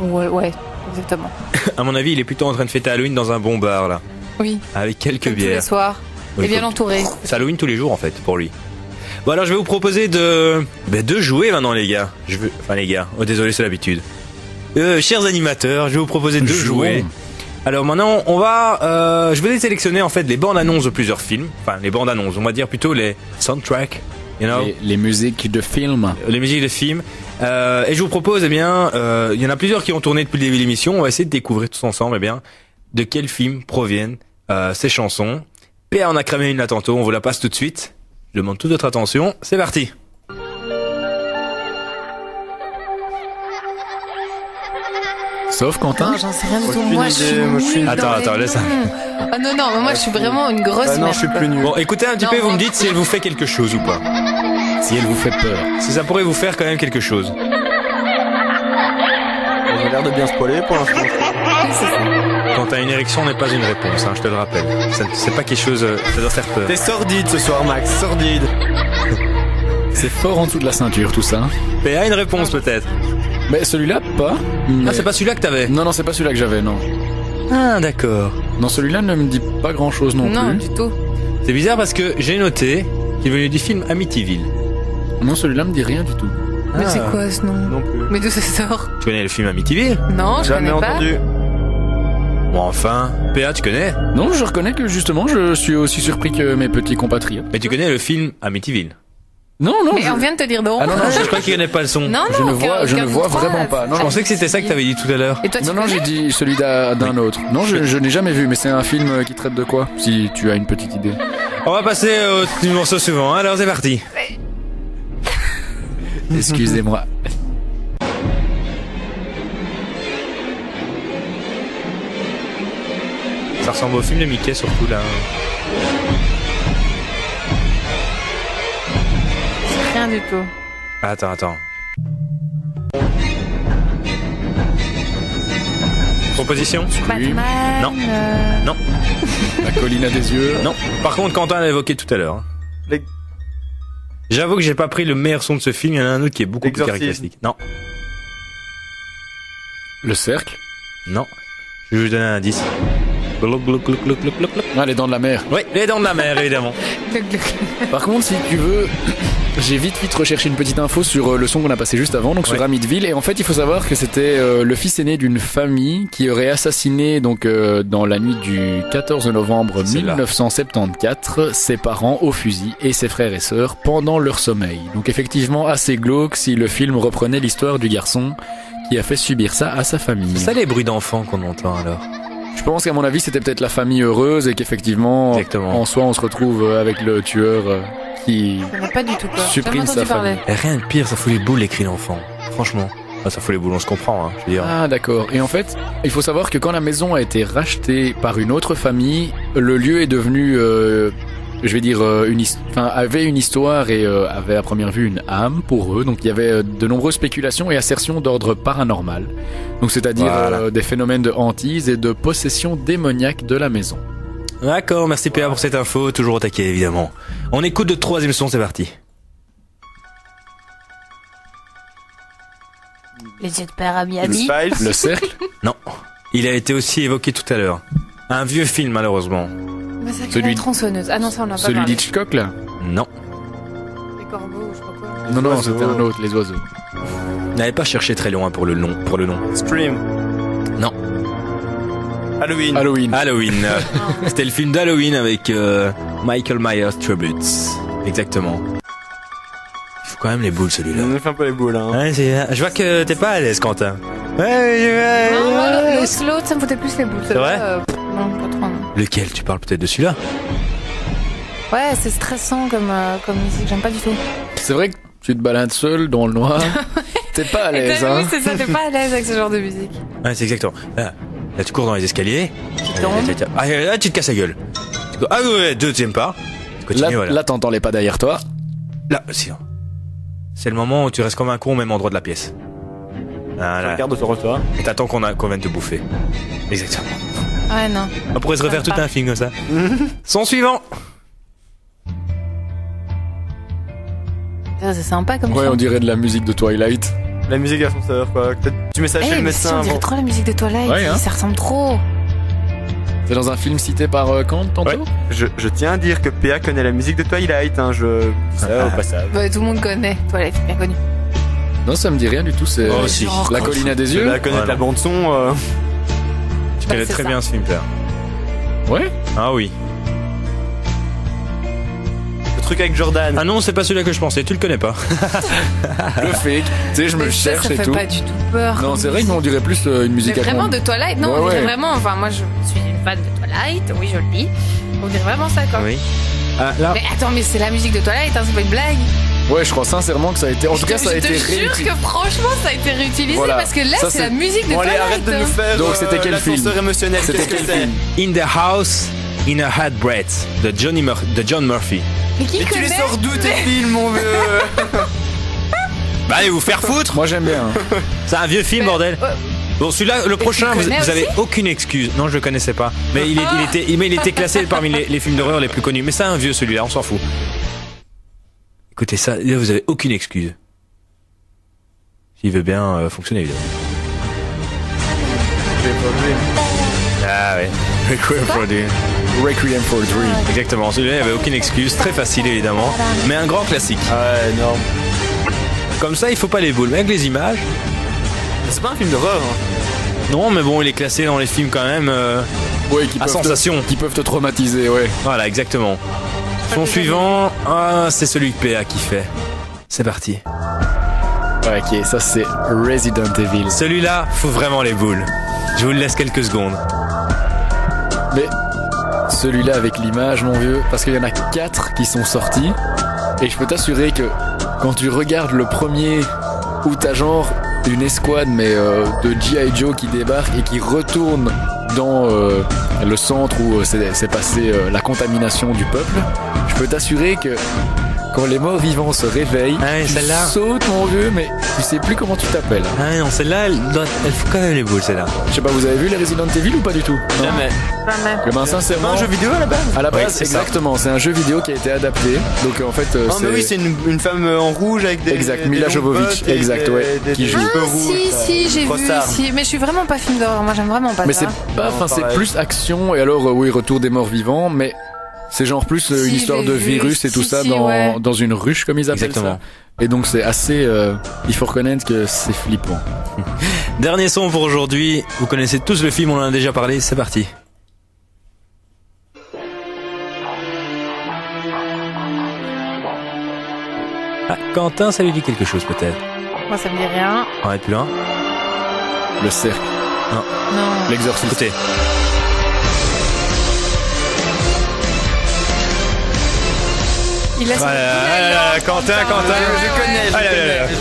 exactement. À mon avis, il est plutôt en train de fêter Halloween dans un bon bar, là. Oui, Avec quelques comme tous les bières. soirs. Oui, Et bien faut- entouré. C'est Halloween tous les jours en fait pour lui. Bon alors je vais vous proposer de jouer maintenant les gars. Enfin les gars, oh désolé c'est l'habitude. Chers animateurs, je vais vous proposer de Jouons. jouer. Alors maintenant on va, je vais sélectionner en fait les bandes annonces de plusieurs films. Enfin les bandes annonces, on va dire plutôt les soundtracks, you know, Les musiques de films. les musiques de films. Et je vous propose, il y en a plusieurs qui ont tourné depuis le début de l'émission. On va essayer de découvrir tous ensemble, de quel film proviennent ces chansons. PA en a cramé une là tantôt, on vous la passe tout de suite. Je demande toute votre attention. C'est parti. Sauf Quentin. Non, j'en sais rien du tout. Aucune Moi, je idée, suis moi, je suis nulle Attends, dans attends, les laisse noms. Ah non, mais moi, je suis vraiment une grosse Ah non, je suis merde. plus nul. Bon, écoutez un petit Non, peu, vous moi- me dites si elle vous fait quelque chose ou pas. Si elle vous fait peur. Si ça pourrait vous faire quand même quelque chose. J'ai l'air de bien spoiler pour l'instant. Quand t'as une érection n'est pas une réponse, je te le rappelle. C'est pas quelque chose, ça doit faire peur. T'es sordide ce soir, Max, sordide. C'est fort en dessous de la ceinture, tout ça. PA une réponse peut-être. Mais celui-là, pas. Ah, Mais- c'est pas celui-là que t'avais. Non, c'est pas celui-là que j'avais, non. Ah, d'accord. Non, celui-là ne me dit pas grand-chose non, Non, plus. du tout. C'est bizarre parce que j'ai noté qu'il venait du film Amityville. Non, celui-là me dit rien du tout. Mais Ah. c'est quoi ce nom? Non plus. Mais d'où ça sort? Tu connais le film Amityville? Non, je Jamais connais pas. entendu. Bon, enfin. PA, tu connais? Non, je reconnais que justement, je suis aussi surpris que mes petits compatriotes. Mais tu connais le film Amityville? Non, non, Mais je, on vient de te dire non. Ah non, non, Je crois qu'il connaît pas le son. Non, je non, ne vois, je ne vois vraiment pas. Non, Je pensais que c'était ça que t'avais dit tout à l'heure. Et toi, tu non, connais? j'ai dit celui d'un autre. Non, je n'ai jamais vu, mais c'est un film qui traite de quoi? Si tu as une petite idée. On va passer au morceau suivant, alors c'est parti. Excusez-moi. Ça ressemble au film de Mickey surtout là. Rien du tout. Attends. Proposition? Batman. Non. Non. La colline à des yeux. Non. Par contre, Quentin l'a évoqué tout à l'heure. Hein. Les- J'avoue que j'ai pas pris le meilleur son de ce film. Il y en a un autre qui est beaucoup plus L'exorcisme. caractéristique. Non. Le cercle. Non. Je vais vous donner un indice. Glouc, glouc, glouc, glouc, glouc, glouc, glouc. Ah, les dents de la mer. Oui, les dents de la mer, évidemment. Par contre, si tu veux, j'ai vite recherché une petite info sur le son qu'on a passé juste avant, donc sur Ouais. Amityville. Et en fait, il faut savoir que c'était le fils aîné d'une famille qui aurait assassiné donc dans la nuit du 14 novembre C'est là. 1974 ses parents au fusil et ses frères et sœurs pendant leur sommeil. Donc effectivement assez glauque si le film reprenait l'histoire du garçon qui a fait subir ça à sa famille. C'est ça les bruits d'enfants qu'on entend alors. Je pense qu'à mon avis, c'était peut-être la famille heureuse et qu'effectivement, Exactement. en soi, on se retrouve avec le tueur qui Je connais pas du tout quoi. supprime J'ai jamais sa entendu famille. Et rien de pire, ça fout les boules les cris d'enfants. Franchement. Ah, ça fout les boules, on se comprend, hein, je veux dire. Ah d'accord. Et en fait, il faut savoir que quand la maison a été rachetée par une autre famille, le lieu est devenu, avait une histoire et avait à première vue une âme pour eux. Donc il y avait de nombreuses spéculations et assertions d'ordre paranormal. Donc c'est-à-dire Voilà. des phénomènes de hantise et de possession démoniaque de la maison. D'accord, merci PA pour cette info, toujours au taquet évidemment. On écoute le troisième son, c'est parti. Les yeux de père à Le Miami. Spice. Le cercle. Non. Il a été aussi évoqué tout à l'heure. Un vieux film malheureusement. Mais c'est Celui- la tronçonneuse. Ah non, ça on en a pas Celui parlé. d'Hitchcock là. Non. Les corbeaux, je sais pas quoi. Non, oiseaux. c'était un autre, les oiseaux. N'allez pas chercher très loin pour le nom. Scream. Non. Halloween. Halloween. C'était le film d'Halloween avec Michael Myers Tributes. Exactement. Il faut quand même les boules celui-là. On me fait un peu les boules, hein. Ouais, je vois que t'es pas à l'aise, Quentin. Ouais, Non, moi, l'autre, ça me foutait plus les boules. C'est vrai Non, pas trop. Non. Lequel? Tu parles peut-être de celui-là? Ouais, c'est stressant comme musique, j'aime pas du tout. C'est vrai que tu te balades seul dans le noir. T'es pas à l'aise, hein. Oui, c'est ça, t'es pas à l'aise avec ce genre de musique. Ouais, c'est exactement. Là, tu cours dans les escaliers. Tu tombes. Là, tu te casses la gueule. Ah ouais, deuxième pas. Tu continues, Là, voilà. là, t'entends les pas derrière toi. Là, c'est le moment où tu restes comme un con au même endroit de la pièce. Voilà. Regarde autour de toi. Et t'attends qu'on vienne te bouffer. Exactement. Ouais, non. On pourrait se refaire tout un film comme ça. Son suivant. C'est sympa comme Ouais, ça. on dirait de la musique de Twilight. La musique d'ascenseur, quoi. Peut-être tu mets ça chez le mais si, médecin on dirait avant. trop la musique de Twilight, Ouais, hein. ça ressemble trop. C'est dans un film cité par Kant tantôt. Ouais. Je tiens à dire que PA connaît la musique de Twilight, hein. Je dis ça au passage. Bah, tout le monde connaît Twilight, c'est bien connu. Non, ça me dit rien du tout. C'est Oh, si. La colline à des Je yeux. vais connaître Voilà. la bande son. Tu Bah, connais c'est très ça. bien ce film, Père. Ouais. Ah oui. Le truc avec Jordan. Ah non, c'est pas celui-là que je pensais. Tu le connais pas. Le fake. Tu sais, je me Mais ça, cherche ça et fait tout. pas du tout peur. Non, comme c'est vrai musique. qu'on dirait plus une musique Mais à vraiment con. de Twilight, non, Ouais, on dirait ouais. vraiment, enfin moi je suis une fan de Twilight, oui je le dis, on dirait vraiment ça quoi. Oui. Ah, là. Mais attends, mais c'est la musique de Twilight, hein, c'est pas une blague. Ouais, je crois sincèrement que ça a été. En tout cas, ça a été Je te jure réutilisé. que franchement ça a été réutilisé Voilà. parce que là Ça, c'est c'est- la musique de Bon allez, Twilight. arrête de nous faire Donc, c'était quel film l'ascenseur émotionnel. C'était Qu'est-ce que quel c'est film In the House, in a Hat Breath de John Murphy. Mais qui Et tu les connaît sors d'où tes films, mon vieux? Bah allez vous faire foutre. Moi, j'aime bien. C'est un vieux film, bordel. Bon, celui-là, le prochain, tu vous connais avez aussi aucune excuse. Non, je le connaissais pas. Mais il était classé parmi les films d'horreur les plus connus. Mais c'est un vieux celui-là, on s'en fout. Écoutez ça, là, vous avez aucune excuse. S'il veut bien fonctionner, évidemment. Ah ouais. Requiem for a Dream. Requiem for a Dream. Exactement, celui-là, il n'y avait aucune excuse. Très facile, évidemment. Mais un grand classique. Ah ouais, énorme. Comme ça, il faut pas les boules. Mais avec les images. C'est pas un film d'horreur, hein. Non, mais bon, il est classé dans les films quand même. Ouais, qui À peuvent sensation. qui peuvent te traumatiser, ouais. Voilà, exactement. Son suivant, c'est celui que PA qui fait. C'est parti. Ouais, ok, ça c'est Resident Evil. Celui-là, faut vraiment les boules. Je vous le laisse quelques secondes. Mais celui-là avec l'image, mon vieux, parce qu'il y en a 4 qui sont sortis, et je peux t'assurer que quand tu regardes le premier, où t'as genre une escouade mais de G.I. Joe qui débarque et qui retourne dans le centre où s'est passé la contamination du peuple, je peux t'assurer que quand les morts vivants se réveillent, Ah ouais, tu celle-là. sautes mon vieux, mais tu sais plus comment tu t'appelles. Ah non, celle-là, elle fout quand même les boules, celle-là. Je sais pas, vous avez vu les Resident Evil ou pas du tout? Non. Jamais. Eh ben sincèrement, Un jeu vidéo à la base. à la Ouais, base, c'est ça. exactement, c'est un jeu vidéo qui a été adapté. Donc en fait, Ah mais oui, c'est une femme en rouge avec des Exact, des Mila longues Jovovich, bottes et exact, des- ouais, des- qui des joue. cheveux Ah, rouges, si, j'ai vu, Brossard. si. Mais je suis vraiment pas film d'horreur. Moi, j'aime vraiment pas Mais ça. c'est pas, Non, enfin c'est pareil. plus action et alors oui, retour des morts vivants, mais c'est genre plus une Si, histoire j'ai de vu, virus et tout si, ça si, dans ouais. dans une ruche comme ils appellent Exactement. ça. Et donc c'est assez, il faut reconnaître que c'est flippant. Dernier son pour aujourd'hui. Vous connaissez tous le film, on en a déjà parlé. C'est parti. Ah, Quentin, ça lui dit quelque chose peut-être. Moi, ça me dit rien. On va être plus loin. Le cercle, Non. l'exorcisme. Écoutez. Il a Voilà, Quentin. Je connais, je Ah là là là. connais.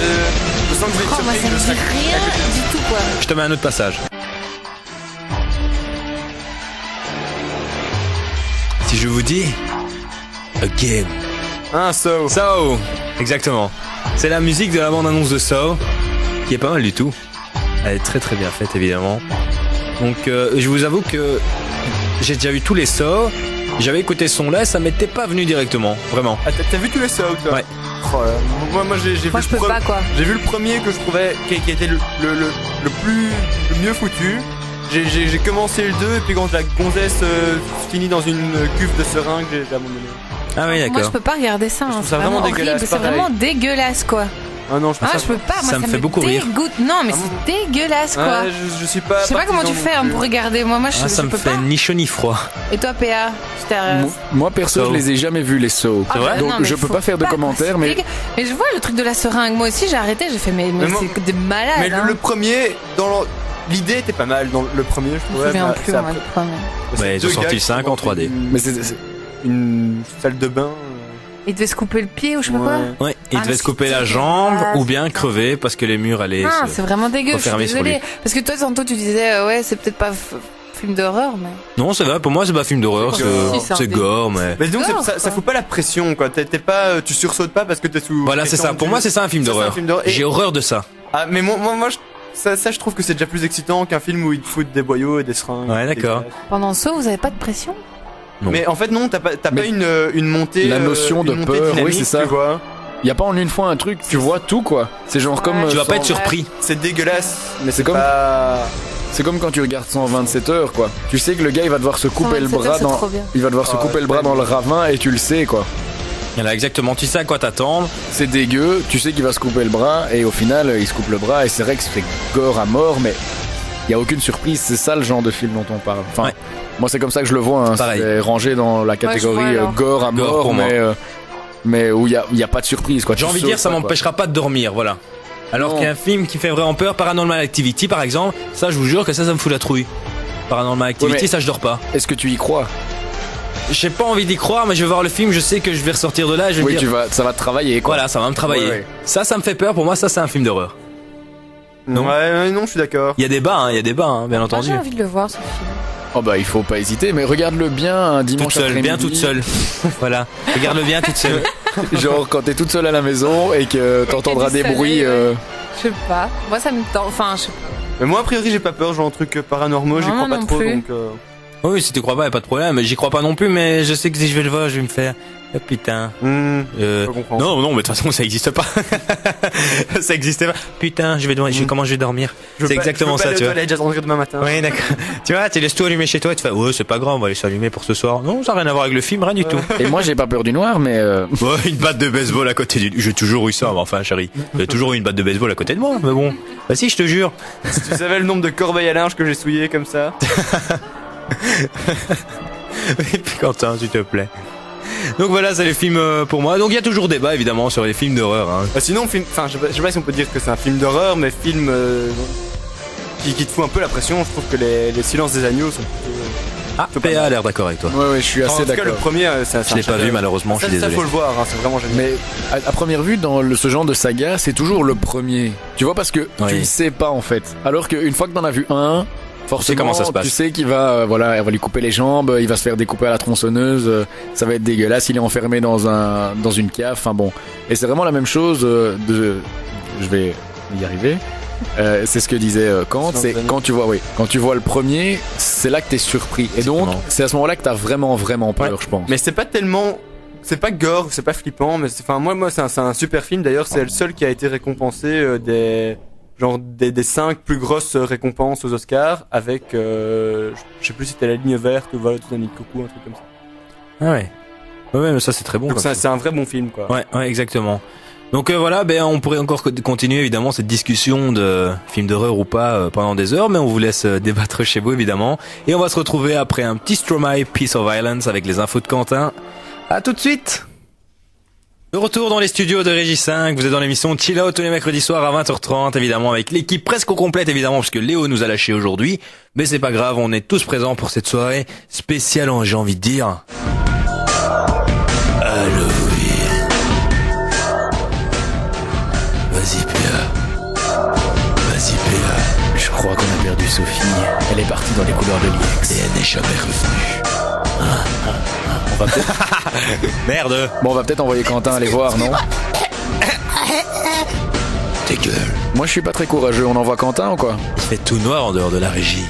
Je sens que je vais être Oh, moi, surpris, ça me je dit serai- rien du tout, quoi. Je te mets un autre passage. Si je vous dis Again. Un saut. Saw. Exactement. C'est la musique de la bande-annonce de Saw, qui est pas mal du tout. Elle est très très bien faite évidemment. Donc je vous avoue que j'ai déjà vu tous les Saw. J'avais écouté ce son là, ça m'était pas venu directement, vraiment. Ah, t'as vu tous les sauts toi? Ouais. Oh là là. Moi j'ai vu Moi, je peux le pas, quoi. J'ai vu le premier que je trouvais qui était le mieux foutu. J'ai commencé le 2 et puis quand la gonzesse finit dans une cuve de seringue, j'ai abandonné. Ah oui, Moi, je d'accord. peux pas regarder ça. Je hein. trouve C'est ça vraiment horrible. dégueulasse, C'est pareil. vraiment dégueulasse, quoi. Ah non, je pense Ah, je peux pas. Moi, ça me fait beaucoup rire. dégoûte. Non, mais c'est dégueulasse, quoi. Ouais, je suis pas. Je sais pas comment tu partisan fais non hein, plus. pour regarder. Moi, Ah, je ça me peux fait pas. ni chaud ni froid. Et toi, PA, Moi perso, Saw. je les ai jamais vus les sauts. Ah, bah, Donc non, mais je peux faut pas faire de quoi, commentaires, c'est mais dégueu. Mais je vois le truc de la seringue. Moi aussi, j'ai arrêté. J'ai fait, mais Mais moi- c'est des malades. Mais hein. le premier, l'idée était pas mal dans le premier, je Je me trouvais. souviens bah, plus, ça- moi, du premier. c'est Ouais, ils deux ont sorti gars le qui 5 sont en 3D. mais une salle de bain. Il devait se couper le pied ou je sais pas quoi. Ouais. Ouais, il Ah, devait mais se couper c'est la jambe dégueulasse. ou bien crever parce que les murs allaient Ah, se... c'est vraiment dégueu. Je suis refermer sur lui. désolée. Parce que toi, tantôt, tu disais, ouais, c'est peut-être pas film d'horreur, mais. Non, c'est vrai, pour moi c'est pas film d'horreur, C'est c'est gore. c'est gore, mais... Mais donc Non, ça quoi. fout pas la pression quoi. T'es pas, tu sursautes pas parce que t'es sous. Voilà, c'est ça. Pour moi c'est ça un film Ça, c'est un d'horreur. film d'horreur. Et- J'ai horreur de ça. Ah mais moi ça je trouve que c'est déjà plus excitant qu'un film où ils te foutent des boyaux et des seringues. Ouais, d'accord. Pendant ça, vous avez pas de pression? Non. Mais en fait non, t'as pas Mais une montée. la notion de une montée peur, oui, dynamique, c'est ça. Tu vois. y a pas en une fois un truc, tu vois tout quoi. C'est genre comme Tu vas pas être sans- surpris. C'est dégueulasse, mais c'est comme- pas. C'est comme quand tu regardes 127 heures quoi. Tu sais que le gars il va devoir se couper le 127 bras heures, c'est dans trop bien. il va devoir se Ah, couper le bras dans le ravin et tu le sais quoi. Voilà, exactement. Tu sais à quoi t'attendre. C'est dégueu, tu sais qu'il va se couper le bras et au final il se coupe le bras et c'est vrai que c'est gore à mort mais il y a aucune surprise, c'est ça le genre de film dont on parle. Enfin, Ouais. moi c'est comme ça que je le vois, hein. Pareil. C'est rangé dans la catégorie je vois, alors. gore à Gore mort pour moi. mais où il y a pas de surprise quoi. J'ai Tu envie de dire, sautes ça pas, quoi. m'empêchera pas de dormir, voilà. Alors Non. qu'un film qui fait vraiment peur, Paranormal Activity par exemple, ça je vous jure que ça me fout la trouille. Paranormal Activity, mais- ça je dors pas. Est-ce que tu y crois? J'ai pas envie d'y croire, mais je vais voir le film, je sais que je vais ressortir de là et je vais Oui, me dire, ça va te travailler quoi. voilà, ça va me travailler. Ouais, ouais. Ça me fait peur, pour moi ça c'est un film d'horreur. Non. Ouais, non, je suis d'accord. Il y a des bas, bien Moi, entendu. j'ai envie de le voir, ce film. Oh bah il faut pas hésiter, mais regarde-le bien un Toute dimanche seule, bien après-midi. toute seule. Voilà, regarde-le bien toute seule. Genre quand t'es toute seule à la maison et que t'entendras du des soleil, bruits. ouais. Je sais pas. Moi, ça me tente. Enfin, je sais pas. Mais moi a priori j'ai pas peur, genre un truc paranormaux, j'y Non, crois pas non trop plus. donc. Oui, si tu crois pas, y a pas de problème. J'y crois pas non plus, mais je sais que si je vais le voir, je vais me faire. Oh, putain. Je comprends. Non, non, mais de toute façon, ça existe pas. Ça existe pas. Putain, comment je vais dormir. Je veux C'est pas- exactement je veux ça, pas tu aller aux vois. toilettes, j'attendrai demain matin. Oui, d'accord. Tu vois, tu laisses tout allumé chez toi et tu fais, ouais, c'est pas grave, on va aller s'allumer pour ce soir. Non, ça n'a rien à voir avec le film, rien du tout. Et moi j'ai pas peur du noir, mais Ouais, une batte de baseball à côté du. J'ai toujours eu ça, mais enfin, chérie. J'ai toujours eu une batte de baseball à côté de moi, mais bon. Bah si, je te jure. Si tu savais le nombre de corbeilles à linge que j'ai souillé comme ça. Et puis Quentin, s'il te plaît. Donc voilà, c'est les films pour moi. Donc il y a toujours débat évidemment sur les films d'horreur. Hein. Sinon, enfin, je sais pas si on peut dire que c'est un film d'horreur, mais film qui te fout un peu la pression. Je trouve que les Silences des agneaux sont plutôt. Ah, C'est pas PA a mal. l'air d'accord avec toi. ouais, je suis En assez tout cas, le d'accord. premier, Je l'ai pas vu malheureusement, je suis Ça désolé. faut le voir, hein, c'est vraiment génial. Mais à première vue, dans ce genre de saga, c'est toujours le premier. Tu vois, parce que Oui. tu ne sais pas en fait. Alors qu'une fois que t'en as vu un, Forcément, comment ça se passe. Tu sais qu'il va, elle va lui couper les jambes, il va se faire découper à la tronçonneuse, ça va être dégueulasse, il est enfermé dans une cave, enfin bon. Et c'est vraiment la même chose je vais y arriver. C'est ce que disait Kant, c'est quand tu vois le premier, c'est là que t'es surpris. Et donc, c'est à ce moment-là que t'as vraiment peur, je pense. Mais c'est pas gore, c'est pas flippant, mais moi c'est un super film. D'ailleurs, c'est le seul qui a été récompensé des 5 plus grosses récompenses aux Oscars avec, je sais plus si c'était la ligne verte ou voilà, tout un nid de coucou, un truc comme ça. Ah ouais. Ouais, mais ça c'est très bon. Donc c'est un vrai bon film, quoi. Ouais, exactement. Donc voilà, on pourrait encore continuer évidemment cette discussion de film d'horreur ou pas pendant des heures, mais on vous laisse débattre chez vous évidemment. Et on va se retrouver après un petit Stromae Piece of Violence avec les infos de Quentin. À tout de suite. De retour dans les studios de Régie 5, vous êtes dans l'émission Chill Out tous les mercredis soirs à 20h30, évidemment avec l'équipe presque au complète évidemment, parce que Léo nous a lâché aujourd'hui, mais c'est pas grave, on est tous présents pour cette soirée spéciale, j'ai envie de dire. Halloween. Vas-y Péa. Je crois qu'on a perdu Sophie, elle est partie dans les couleurs de l'IEX. Et elle n'est jamais revenue. On va peut-être... Merde. Bon, on va peut-être envoyer Quentin aller voir, non? Ta gueule. Moi je suis pas très courageux, on envoie Quentin ou quoi? Il fait tout noir en dehors de la régie.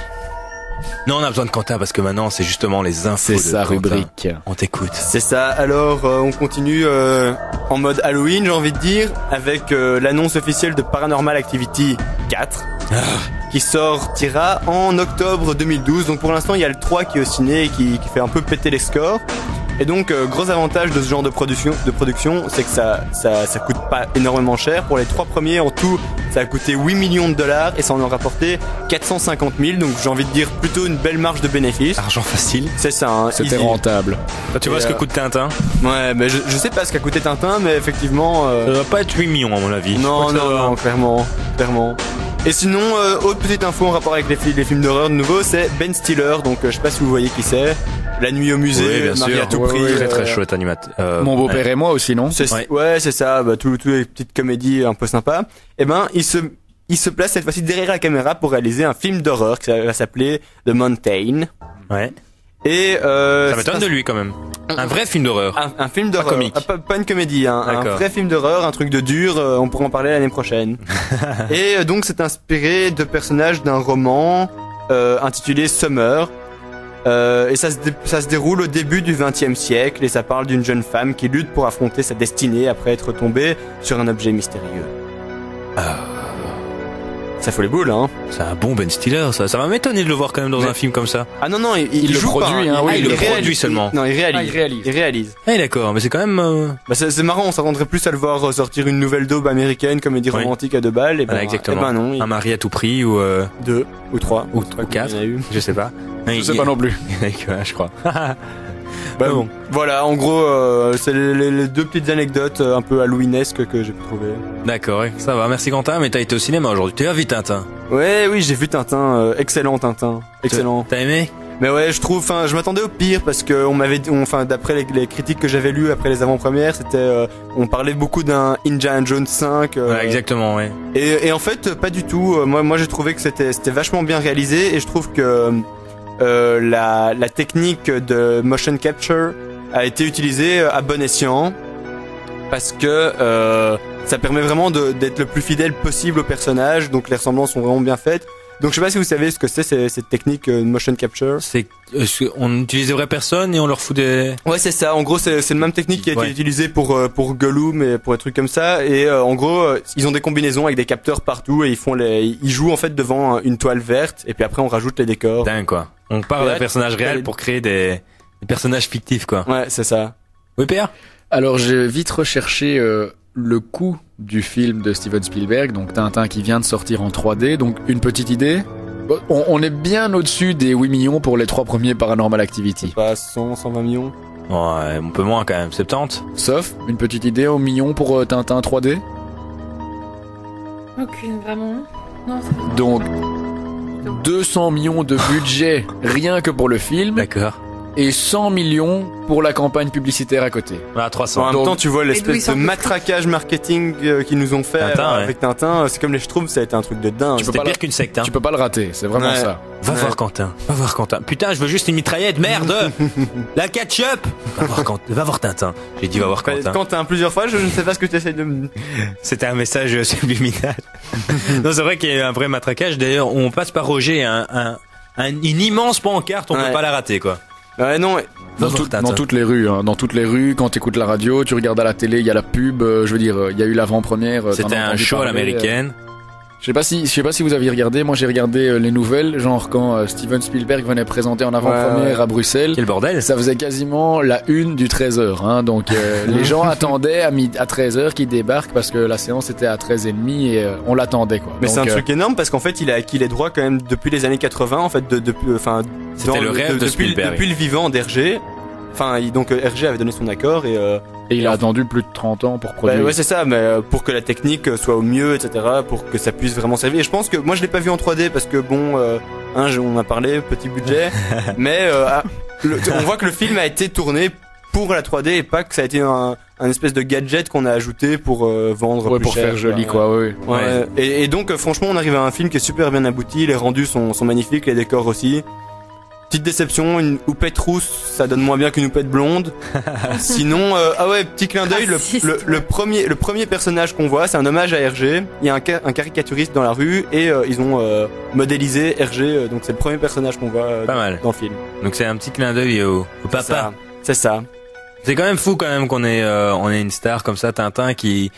Non, on a besoin de Quentin parce que maintenant c'est justement les infos. C'est sa rubrique. On t'écoute. C'est ça. Alors on continue en mode Halloween, j'ai envie de dire, avec l'annonce officielle de Paranormal Activity 4 qui sortira en octobre 2012. Donc pour l'instant il y a le 3 qui est au ciné et qui fait un peu péter les scores. Et donc gros avantage de ce genre de production, c'est que ça coûte pas énormément cher. Pour les 3 premiers en tout, ça a coûté 8 millions de dollars et ça en a rapporté 450 000. Donc j'ai envie de dire plutôt une belle marge de bénéfice. Argent facile. C'est ça. Hein, c'était easy. Rentable. Tu vois ce que coûte Tintin? Ouais, mais je sais pas ce qu'a coûté Tintin, mais effectivement. Ça doit pas être 8 millions à mon avis. Non, clairement. Et sinon, autre petite info en rapport avec les films d'horreur de nouveau, c'est Ben Stiller. Donc je sais pas si vous voyez qui c'est. La nuit au musée, oui, bien Marie sûr. à tout prix. Très chouette animateur. Mon beau-père et moi aussi, non? Ouais, c'est ça. Toutes les petites comédies un peu sympas. Et ben, il se place cette fois-ci derrière la caméra pour réaliser un film d'horreur qui va s'appeler The Mountain. Ouais. Et ça m'étonne de lui quand même. Un vrai film d'horreur. Un film d'horreur. Pas comique. Pas une comédie, hein. Un vrai film d'horreur, un truc de dur. On pourra en parler l'année prochaine. Et donc c'est inspiré de personnages d'un roman intitulé Summer. Et ça se déroule au début du XXe siècle et ça parle d'une jeune femme qui lutte pour affronter sa destinée après être tombée sur un objet mystérieux. Ça fout les boules, hein. C'est un bon Ben Stiller, ça va m'étonner de le voir quand même dans un film comme ça. Ah non, il le joue produit, pas, hein, oui, il le produit seulement. Non, il réalise. Ah d'accord, mais c'est quand même... Bah c'est marrant, on s'attendrait plus à le voir sortir une nouvelle daube américaine, comédie romantique à 2 balles, et ben, voilà, exactement. Et ben non. Un mari à tout prix ou... 2 ou 3 ou 4, je sais pas. Je sais pas non plus. Il y en a que un, je crois. Bah bon. Voilà, en gros, c'est les 2 petites anecdotes un peu halloweenesques que j'ai pu trouver. D'accord, ouais, ça va. Merci Quentin, mais t'as été au cinéma aujourd'hui. Tu as vu Tintin? Ouais, oui, j'ai vu Tintin. Excellent Tintin. Excellent. T'as aimé? Mais ouais, je m'attendais au pire parce que d'après les critiques que j'avais lues après les avant-premières, on parlait beaucoup d'un Indiana Jones 5. Ouais, exactement, ouais. Et en fait, pas du tout. Moi, j'ai trouvé que c'était vachement bien réalisé et je trouve que la technique de motion capture a été utilisée à bon escient parce que ça permet vraiment d'être le plus fidèle possible au personnage, donc les ressemblances sont vraiment bien faites. Donc je sais pas si vous savez ce que c'est cette technique de motion capture. C'est on utilise des vraies personnes et on leur fout des... Ouais, c'est ça. En gros, c'est la même technique qui a été utilisée pour Gollum et pour des trucs comme ça. Et en gros, ils ont des combinaisons avec des capteurs partout et ils jouent en fait devant une toile verte et puis après on rajoute les décors. Dingue quoi. On part d'un personnage réel pour créer des personnages fictifs quoi. Ouais, c'est ça. Oui, Pierre? Alors j'ai vite recherché le coût du film de Steven Spielberg, donc Tintin qui vient de sortir en 3D, donc une petite idée. On est bien au-dessus des 8 millions pour les 3 premiers Paranormal Activity. Pas 120 millions. Ouais, un peu moins quand même, 70. Sauf, une petite idée au million pour Tintin 3D. Aucune, vraiment. Non, donc 200 millions de budget rien que pour le film. D'accord. et 100 millions pour la campagne publicitaire à côté. Voilà, 300. En même Donc- temps, tu vois Mais d'où l'espèce ils de sortent le matraquage marketing qu'ils nous ont fait Tintin, ouais. avec Tintin. C'est comme les Schtroumpfs, ça a été un truc de dingue. Tu peux C'était pas pire le- qu'une secte, hein. Tu peux pas le rater, c'est vraiment Ouais. ça. Va Ouais. voir Quentin. Va voir Quentin. Putain, je veux juste une mitraillette, merde! La ketchup! Va voir Tintin. J'ai dit va voir Quentin. Quentin, plusieurs fois, je ne sais pas ce que tu essayes de me... C'était un message subliminal. Non, c'est vrai qu'il y a un vrai matraquage. D'ailleurs, on passe par Roger, une immense pancarte, on Ouais. peut pas la rater, quoi. Ouais, non, Va Dans, voir Tintin. dans toutes les rues, hein. Dans toutes les rues, quand tu écoutes la radio, tu regardes à la télé, il y a la pub, je veux dire, il y a eu l'avant-première. t'en C'était as un entendu show à parler, l'américaine. Je sais pas si vous aviez regardé. Moi, j'ai regardé les nouvelles, genre quand Steven Spielberg venait présenter en avant-première Ouais. à Bruxelles. Quel bordel. Ça faisait quasiment la une du 13h, hein. Donc les gens attendaient à 13h qu'il débarque parce que la séance était à 13h30 et on l'attendait, quoi. mais Donc, c'est un truc énorme parce qu'en fait, il a acquis les droits quand même depuis les années 80, en fait, C'était le rêve de Spielberg. Depuis le vivant d'Hergé. Enfin, donc Hergé avait donné son accord et et il a attendu plus de 30 ans pour bah, produire. ouais, c'est ça, mais pour que la technique soit au mieux, etc., pour que ça puisse vraiment servir. Et je pense que moi, je l'ai pas vu en 3D parce que bon, on a parlé petit budget, mais on voit que le film a été tourné pour la 3D et pas que ça a été un espèce de gadget qu'on a ajouté pour vendre Ouais, plus pour cher, faire joli, quoi. Ouais. Ouais. Et donc franchement, on arrive à un film qui est super bien abouti, les rendus sont magnifiques, les décors aussi. Petite déception, une houppette rousse, ça donne moins bien qu'une houppette blonde. Sinon, ah ouais, petit clin d'œil, Raciste. le premier personnage qu'on voit, c'est un hommage à Hergé. Il y a un caricaturiste dans la rue et ils ont modélisé Hergé, donc c'est le premier personnage qu'on voit Pas mal. dans le film. Donc c'est un petit clin d'œil au papa. C'est ça. C'est quand même fou quand même qu'on ait on ait une star comme ça, Tintin, qui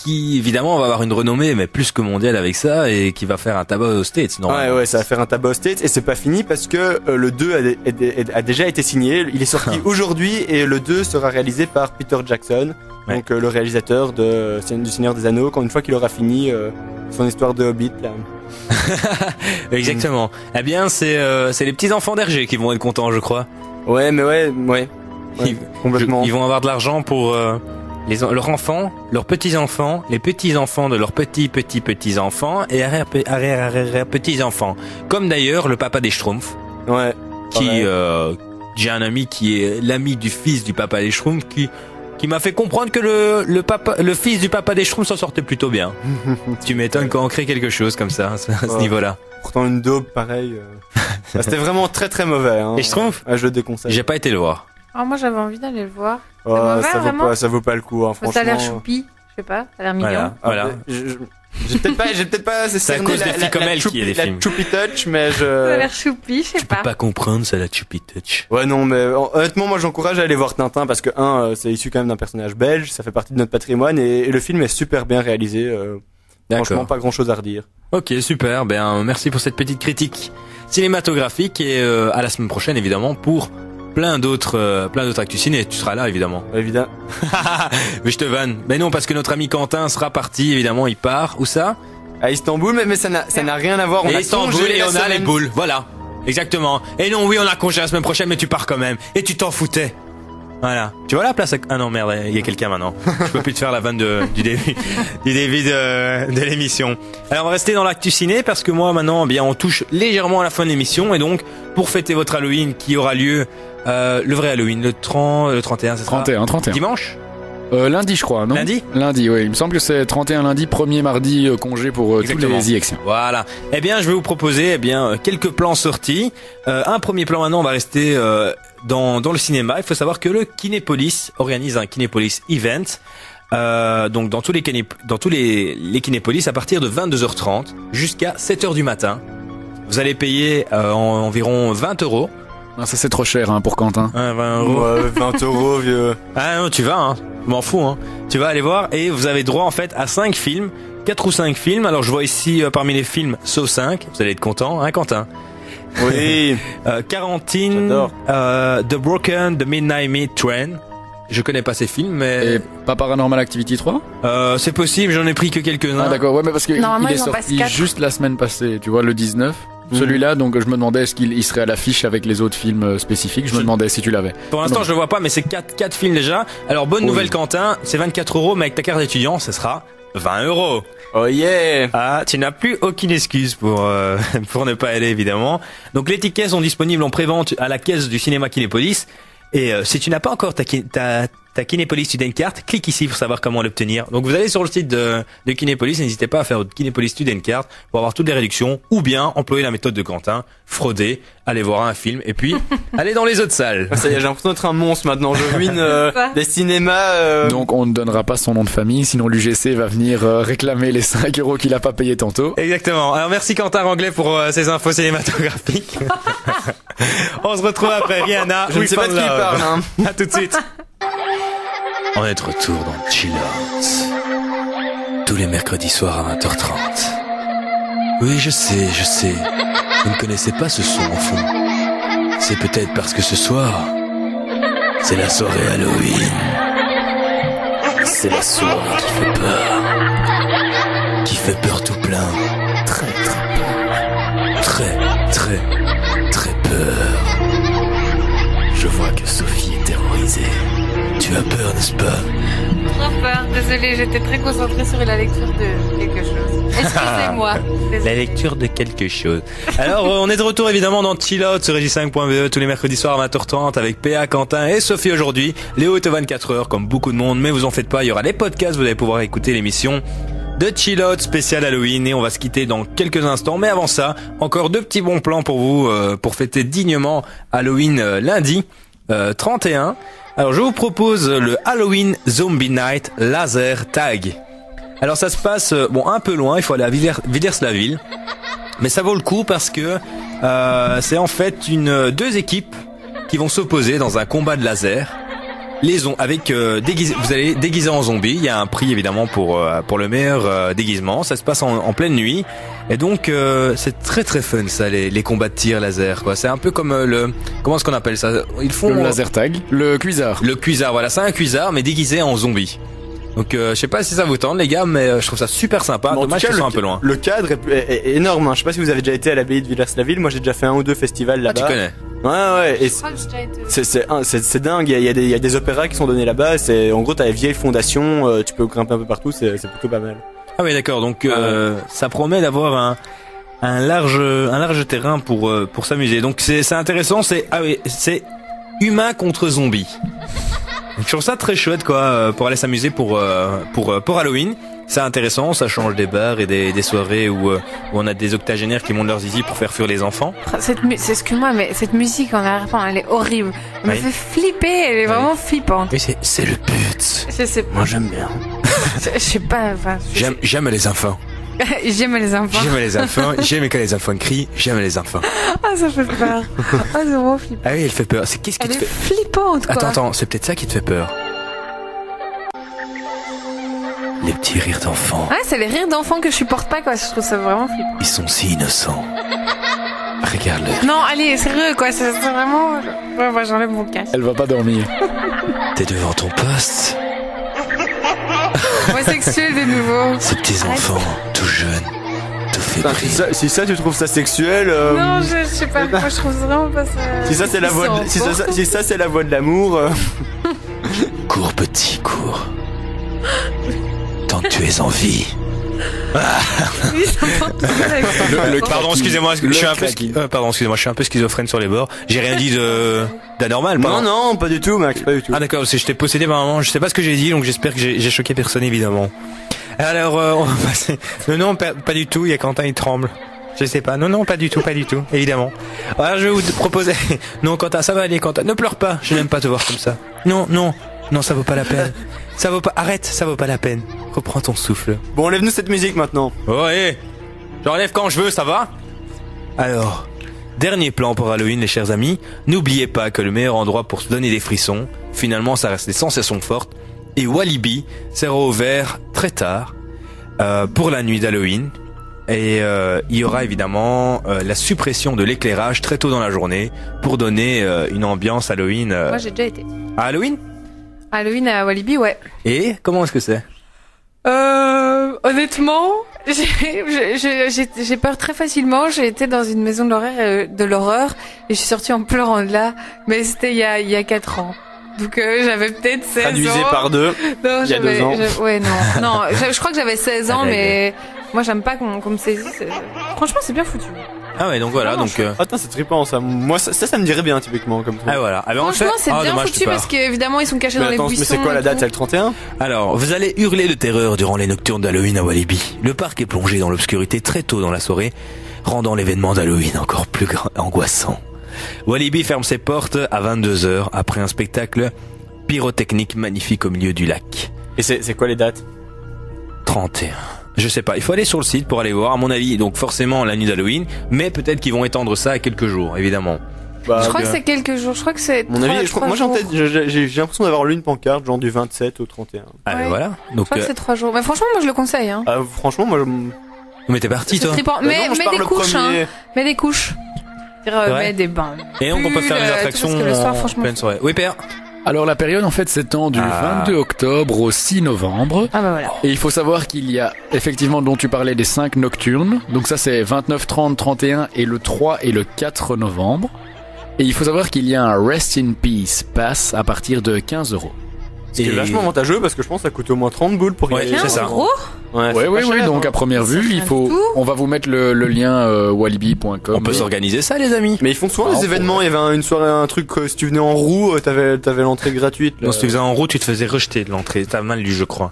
évidemment va avoir une renommée, mais plus que mondiale avec ça, et qui va faire un tabac aux States, non? Ouais, ça va faire un tabac aux States et c'est pas fini parce que le 2 a déjà été signé. Il est sorti aujourd'hui et le 2 sera réalisé par Peter Jackson, Ouais. donc le réalisateur du Seigneur des Anneaux. Quand une fois qu'il aura fini son histoire de Hobbit, là. Exactement. Eh bien, c'est les petits enfants d'Hergé qui vont être contents, je crois. Ouais, mais ouais, Ils- complètement. Ils vont avoir de l'argent pour leurs enfants, leurs petits-enfants, les petits-enfants de leurs petits-petits-petits-enfants et arrière-arrière-petits-enfants. Comme d'ailleurs le papa des Schtroumpfs, Ouais. qui pareil. j'ai un ami qui est l'ami du fils du papa des Schtroumpfs qui m'a fait comprendre que le fils du papa des Schtroumpfs s'en sortait plutôt bien. Tu m'étonnes quand on crée quelque chose comme ça à ce Ouais. niveau-là. Pourtant une daube pareil. C'était vraiment très très mauvais. Hein. Et Schtroumpfs, Je le déconseille. j'ai pas été le voir. Ah, moi j'avais envie d'aller le voir. Oh, mauvais, vraiment ça vaut pas le coup, hein, franchement. Ça a l'air choupi, je sais pas, ça a l'air mignon. Voilà. Ah, Voilà. J'ai peut-être pas C'est à cause des filles comme elle qu'il y a des films. La Choupi Touch, mais Ça a l'air choupi, je sais pas. Pas comprendre ça, la Choupi Touch. Ouais, non, mais honnêtement, moi j'encourage à aller voir Tintin parce que, c'est issu quand même d'un personnage belge, ça fait partie de notre patrimoine et le film est super bien réalisé. Franchement, D'accord. pas grand chose à redire. Ok, super. Ben, merci pour cette petite critique cinématographique et à la semaine prochaine évidemment pour plein d'autres actus ciné. Tu seras là évidemment. Évidemment. Mais je te vanne. Mais non, parce que notre ami Quentin sera parti évidemment. Il part. Où ça? À Istanbul, mais ça n'a rien à voir. On Et a Istanbul congé et la on a les semaine. boules. Voilà. Exactement. Et non, oui, on a congé la semaine prochaine, mais tu pars quand même. Et tu t'en foutais. Voilà. Tu vois la place Ah non, merde, il y a quelqu'un maintenant. Je peux plus te faire la vanne du début, de l'émission. Alors, on va rester dans l'actu ciné parce que moi, maintenant, eh bien, on touche légèrement à la fin de l'émission. Et donc, pour fêter votre Halloween qui aura lieu, le vrai Halloween, le 31, c'est ça 31. Dimanche? Lundi, je crois, non? Lundi? Lundi, oui. Il me semble que c'est 31 lundi, premier mardi congé pour tous Exactement. les IXiens. Voilà. Eh bien, je vais vous proposer quelques plans sortis. Un premier plan maintenant, on va rester dans le cinéma. Il faut savoir que le Kinépolis organise un Kinépolis Event. Donc dans tous les Kinépolis à partir de 22h30 jusqu'à 7h du matin. Vous allez payer environ 20 €. Ah, ça, c'est trop cher pour Quentin. 20 €. Ouais, 20 €, vieux. Ah non, tu vas, hein. Je m'en fous, hein. Tu vas aller voir et vous avez droit en fait à 5 films, 4 ou 5 films. Alors je vois ici parmi les films Saw 5, vous allez être content, hein Quentin. Oui. Quarantine, J'adore. The Broken, The Midnight Meat Train. Je connais pas ces films, mais Et pas Paranormal Activity 3? c'est possible. J'en ai pris que quelques-uns. Ah, d'accord, ouais, mais parce que Normalement, il est ils en sorti passent 4. juste la semaine passée, tu vois, le 19. Celui-là, donc je me demandais est-ce qu'il serait à l'affiche avec les autres films spécifiques. Je me demandais si tu l'avais. Pour l'instant, je le vois pas, mais c'est 4 films déjà. Alors bonne Oui. nouvelle, Quentin, c'est 24 €, mais avec ta carte d'étudiant, ce sera 20 €. Oh yeah. Ah, tu n'as plus aucune excuse pour pour ne pas aller évidemment. Donc les tickets sont disponibles en prévente à la caisse du cinéma Kinépolis. Et si tu n'as pas encore ta Kinépolis Student Card, clique ici pour savoir comment l'obtenir. Donc vous allez sur le site de Kinépolis, n'hésitez pas à faire votre Kinépolis Student Card pour avoir toutes les réductions, ou bien employer la méthode de Quentin, frauder, aller voir un film, et puis aller dans les autres salles. Ça y est, j'ai l'impression d'être un monstre maintenant. Je ruine des cinémas. Donc on ne donnera pas son nom de famille, sinon l'UGC va venir réclamer les 5 € qu'il a pas payé tantôt. Exactement. Alors merci Quentin Ranglet pour ces infos cinématographiques. On se retrouve après Rihanna. Je ne sais pas de qui il parle. Hein. À tout de suite. On est de retour dans Chill Out. Tous les mercredis soirs à 20h30. Oui, je sais. Vous ne connaissez pas ce son en fond. C'est peut-être parce que ce soir, c'est la soirée Halloween. C'est la soirée qui fait peur. Qui fait peur tout plein. Très peur. Je vois que Sophie est terrorisée. Tu as peur, n'est-ce pas? Trop peur, désolée, j'étais très concentrée sur la lecture de quelque chose. Excusez-moi. La lecture de quelque chose. Alors, on est de retour évidemment dans Chill Out sur Regi5.be tous les mercredis soirs à 20h30 avec PA, Quentin et Sophie aujourd'hui. Léo est aux 24h comme beaucoup de monde, mais vous en faites pas, il y aura les podcasts, vous allez pouvoir écouter l'émission de Chill Out spécial Halloween et on va se quitter dans quelques instants. Mais avant ça, encore 2 petits bons plans pour vous pour fêter dignement Halloween lundi 31. Alors je vous propose le Halloween Zombie Night Laser Tag. Alors ça se passe un peu loin, il faut aller à Villers-la-Ville. Mais ça vaut le coup parce que c'est en fait 2 équipes qui vont s'opposer dans un combat de laser. Vous allez déguiser en zombie. Il y a un prix évidemment pour le meilleur déguisement. Ça se passe en pleine nuit et donc c'est très très fun ça les combats de tir laser quoi. C'est un peu comme comment est-ce qu'on appelle ça? Ils font le laser tag, le cuisard. Le cuisard, voilà, c'est un cuisard mais déguisé en zombie. Donc je sais pas si ça vous tente les gars, mais je trouve ça super sympa. Bon, dommage qu'ils soient un peu loin. Le cadre est énorme. Hein. Je sais pas si vous avez déjà été à l'abbaye de Villers-la-Ville. Moi j'ai déjà fait 1 ou 2 festivals là-bas. Ah, tu connais? Ouais. Et c'est dingue. Il y a des opéras qui sont donnés là-bas. C'est en gros t'as les vieilles fondations. Tu peux grimper un peu partout. C'est plutôt pas mal. Ah oui d'accord. Donc ça promet d'avoir un large terrain pour s'amuser. Donc c'est intéressant. C'est humain contre zombie. Je trouve ça très chouette quoi pour aller s'amuser pour Halloween. C'est intéressant, ça change des bars et des soirées où on a des octogénaires qui montent leurs zizi pour faire fuir les enfants. Excuse-moi, mais cette musique en arrière-plan, elle est horrible. Elle me fait flipper, elle est vraiment flippante. Oui, c'est le but. Je sais pas. Moi j'aime bien. Je sais pas. J'aime les enfants. J'aime les enfants. J'aime les enfants. J'aime quand les enfants crient. J'aime les enfants. Ah, ça fait peur. Ah, c'est vraiment flippant. Ah oui, elle fait peur. Qu'est-ce qui te fait? Flippante, quoi. Attends, c'est peut-être ça qui te fait peur. Les petits rires d'enfants. Ah, c'est les rires d'enfants que je supporte pas, quoi. Je trouve ça vraiment flippant. Ils sont si innocents. Regarde-le. Non, allez, sérieux, quoi. C'est vraiment. Ouais, moi, j'enlève mon casque. Elle va pas dormir. T'es devant ton poste. Homosexuel de nouveau. Ces petits enfants, tout jeunes, tout fébriles. Si ça tu trouves ça sexuel. Non, je sais pas. Moi, je trouve vraiment pas ça. Si ça c'est la voix de, si ça c'est la voix de l'amour. Cours petit, cours. Tant que tu es en vie. Pardon, excusez-moi, je suis un peu schizophrène sur les bords. J'ai rien dit d'anormal. Non, pas du tout, Max, pas du tout. Ah d'accord, parce que je t'ai possédé par un moment. Je sais pas ce que j'ai dit, donc j'espère que j'ai choqué personne évidemment. Alors, on va passer. Non, pas du tout. Il y a Quentin, il tremble. Je sais pas. Non, pas du tout, évidemment. Alors, je vais vous proposer. Non, Quentin, ça va aller, Quentin. Ne pleure pas. Je n'aime pas te voir comme ça. Non, ça vaut pas la peine. Arrête, ça vaut pas la peine. Reprends ton souffle. Bon, enlève-nous cette musique maintenant. Ouais. J'enlève quand je veux, ça va? Alors, dernier plan pour Halloween, les chers amis. N'oubliez pas que le meilleur endroit pour se donner des frissons, finalement, ça reste les sensations fortes. Et Walibi sera ouvert très tard pour la nuit d'Halloween. Et il y aura évidemment la suppression de l'éclairage très tôt dans la journée pour donner une ambiance Halloween. Moi, j'ai déjà été. À Halloween? Halloween à Walibi, ouais. Et comment est-ce que c'est? Honnêtement, j'ai peur très facilement. J'ai été dans une maison de l'horreur et je suis sortie en pleurant de là. Mais c'était il y a 4 ans. Donc j'avais peut-être 16 Traduisez ans. par 2. Non, il y a 2 ans. Ouais, non, je crois que j'avais 16 ans, mais moi j'aime pas qu'on me saisisse. Franchement, c'est bien foutu. Ah ouais, donc voilà, donc. Attends, c'est trippant ça. Moi, ça me dirait bien typiquement comme truc. Ah voilà. Ah, ben, on le fait. Franchement, c'est Ah, bien dommage, foutu tu pars. parce qu'évidemment ils sont cachés dans les Attends, buissons. mais c'est quoi la et date? tout. C'est le 31? Alors, vous allez hurler de terreur durant les nocturnes d'Halloween à Walibi. Le parc est plongé dans l'obscurité très tôt dans la soirée, rendant l'événement d'Halloween encore plus angoissant. Walibi ferme ses portes à 22h après un spectacle pyrotechnique magnifique au milieu du lac. Et c'est quoi les dates? 31. Je sais pas, il faut aller sur le site pour aller voir, à mon avis, donc forcément la nuit d'Halloween, mais peut-être qu'ils vont étendre ça à quelques jours, évidemment. Bah, Je crois que c'est quelques jours. Je crois que c'est. mon avis, moi jours. j'ai l'impression d'avoir lu une pancarte genre du 27 au 31. Ah ben Ouais. voilà, Je donc crois que c'est 3 jours. Mais franchement, moi je le conseille. Hein. Franchement, moi, mais t'es parti C'est toi. trippant. non, Mais moi, je mets pars des le couches. Hein. premier. Mets des couches. vrai Mets des bains. Et donc on peut faire les Tout attractions parce que le soir, en franchement. pleine soirée. Oui Père. Alors la période en fait s'étend du Ah. 22 octobre au 6 novembre. Ah bah voilà. Et il faut savoir qu'il y a effectivement, dont tu parlais, des 5 nocturnes. Donc ça c'est 29, 30, 31 et le 3 et le 4 novembre. Et il faut savoir qu'il y a un Rest in Peace Pass à partir de 15 €. Ce qui est vachement avantageux parce que je pense que ça coûte au moins 30 boules pour y Ouais, aller. c'est ça. Gros. Ouais, Ouais, c'est oui, pas oui, cher, donc hein. à première vue, C'est il rien faut, du tout. on va vous mettre le lien walibi.com. On peut s'organiser ça les amis. Mais ils font souvent Ah, des on événements. Il y avait une soirée, un truc, si tu venais en roue, t'avais l'entrée gratuite. là. Non, si tu faisais en route, tu te faisais rejeter de l'entrée. T'as mal lu, je crois.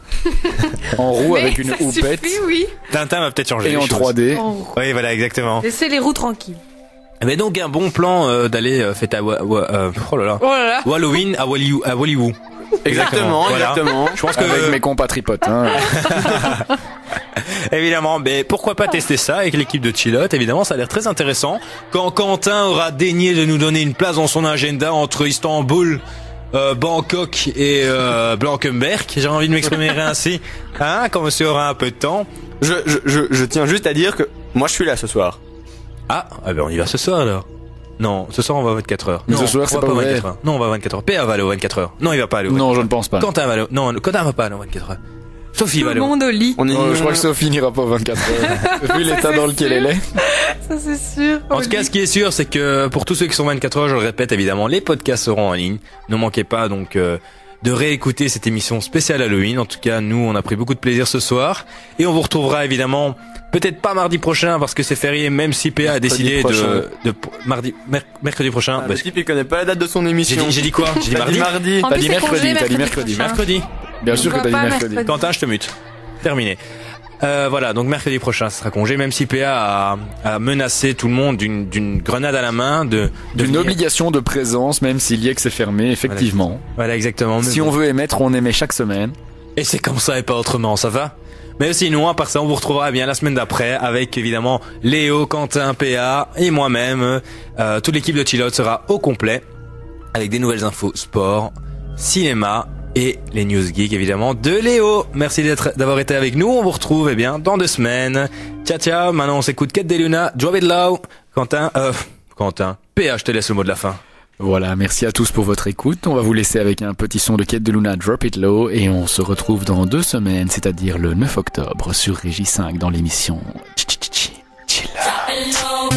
En roue Mais avec une ça houppette suffit, oui. Tintin va peut-être changer et les en choses. 3D. Oui, voilà, exactement. Laissez les roues tranquilles. Mais donc un bon plan d'aller fêter à oh là là. Oh là là. Halloween à Wallyou. Exactement, Voilà. exactement. Je pense que Avec mes compatriotes. Hein. évidemment, mais pourquoi pas tester ça avec l'équipe de Chilote. Évidemment, ça a l'air très intéressant. Quand Quentin aura daigné de nous donner une place dans son agenda entre Istanbul, Bangkok et Blankenberg, j'ai envie de m'exprimer ainsi, hein, quand monsieur aura un peu de temps. Je tiens juste à dire que moi je suis là ce soir. Ah ben on y va ce soir alors. Non, ce soir on va à 24 heures. Mais Non, ce soir, on c'est va pas à ouvert. 24 heures. Non, on va à 24 heures. PA va aller aux 24 heures. Non, il va pas aller aux 24 Non, je ne pense pas. heures. Quentin va aller Non, Quentin va pas aller aux 24 heures. Sophie va Tout aller le aux... monde au lit. On est. Je crois que Sophie n'ira pas aux 24 heures. Vu l'état dans lequel elle est. Ça c'est sûr. En tout cas, ce qui est sûr, c'est que pour tous ceux qui sont 24 heures, je le répète évidemment, les podcasts seront en ligne. Ne manquez pas donc de réécouter cette émission spéciale Halloween. En tout cas, nous, on a pris beaucoup de plaisir ce soir. Et on vous retrouvera évidemment, peut-être pas mardi prochain parce que c'est férié, même si PA a décidé prochain. de mercredi prochain. Le type il connaît pas la date de son émission. J'ai dit quoi? J'ai dit T'as mardi? mardi. En T'as plus, dit c'est mercredi, congé t'as dit mercredi. prochain. Mercredi. Bien sûr que On t'as dit va pas mercredi. mercredi. Quentin, je te mute. Terminé. Voilà, donc mercredi prochain, ce sera congé, même si PA a menacé tout le monde d'une grenade à la main, de D'une venir. obligation de présence, même s'il y est que c'est fermé, effectivement. Voilà, exactement. Mais Si bon. on veut émettre, on émet chaque semaine. Et c'est comme ça et pas autrement, ça va? Mais sinon, à part ça, on vous retrouvera bien la semaine d'après avec évidemment Léo, Quentin, PA et moi-même. Toute l'équipe de Chilote sera au complet avec des nouvelles infos sport, cinéma et les news geeks évidemment de Léo. Merci d'avoir été avec nous. On vous retrouve bien dans 2 semaines. Ciao ciao. Maintenant on s'écoute Cat de Luna, Drop It Low. Quentin, PA, je te laisse le mot de la fin. Voilà, merci à tous pour votre écoute. On va vous laisser avec un petit son de Kate de Luna, Drop It Low, et on se retrouve dans 2 semaines, c'est-à-dire le 9 octobre sur Régie 5 dans l'émission Chill. Hello,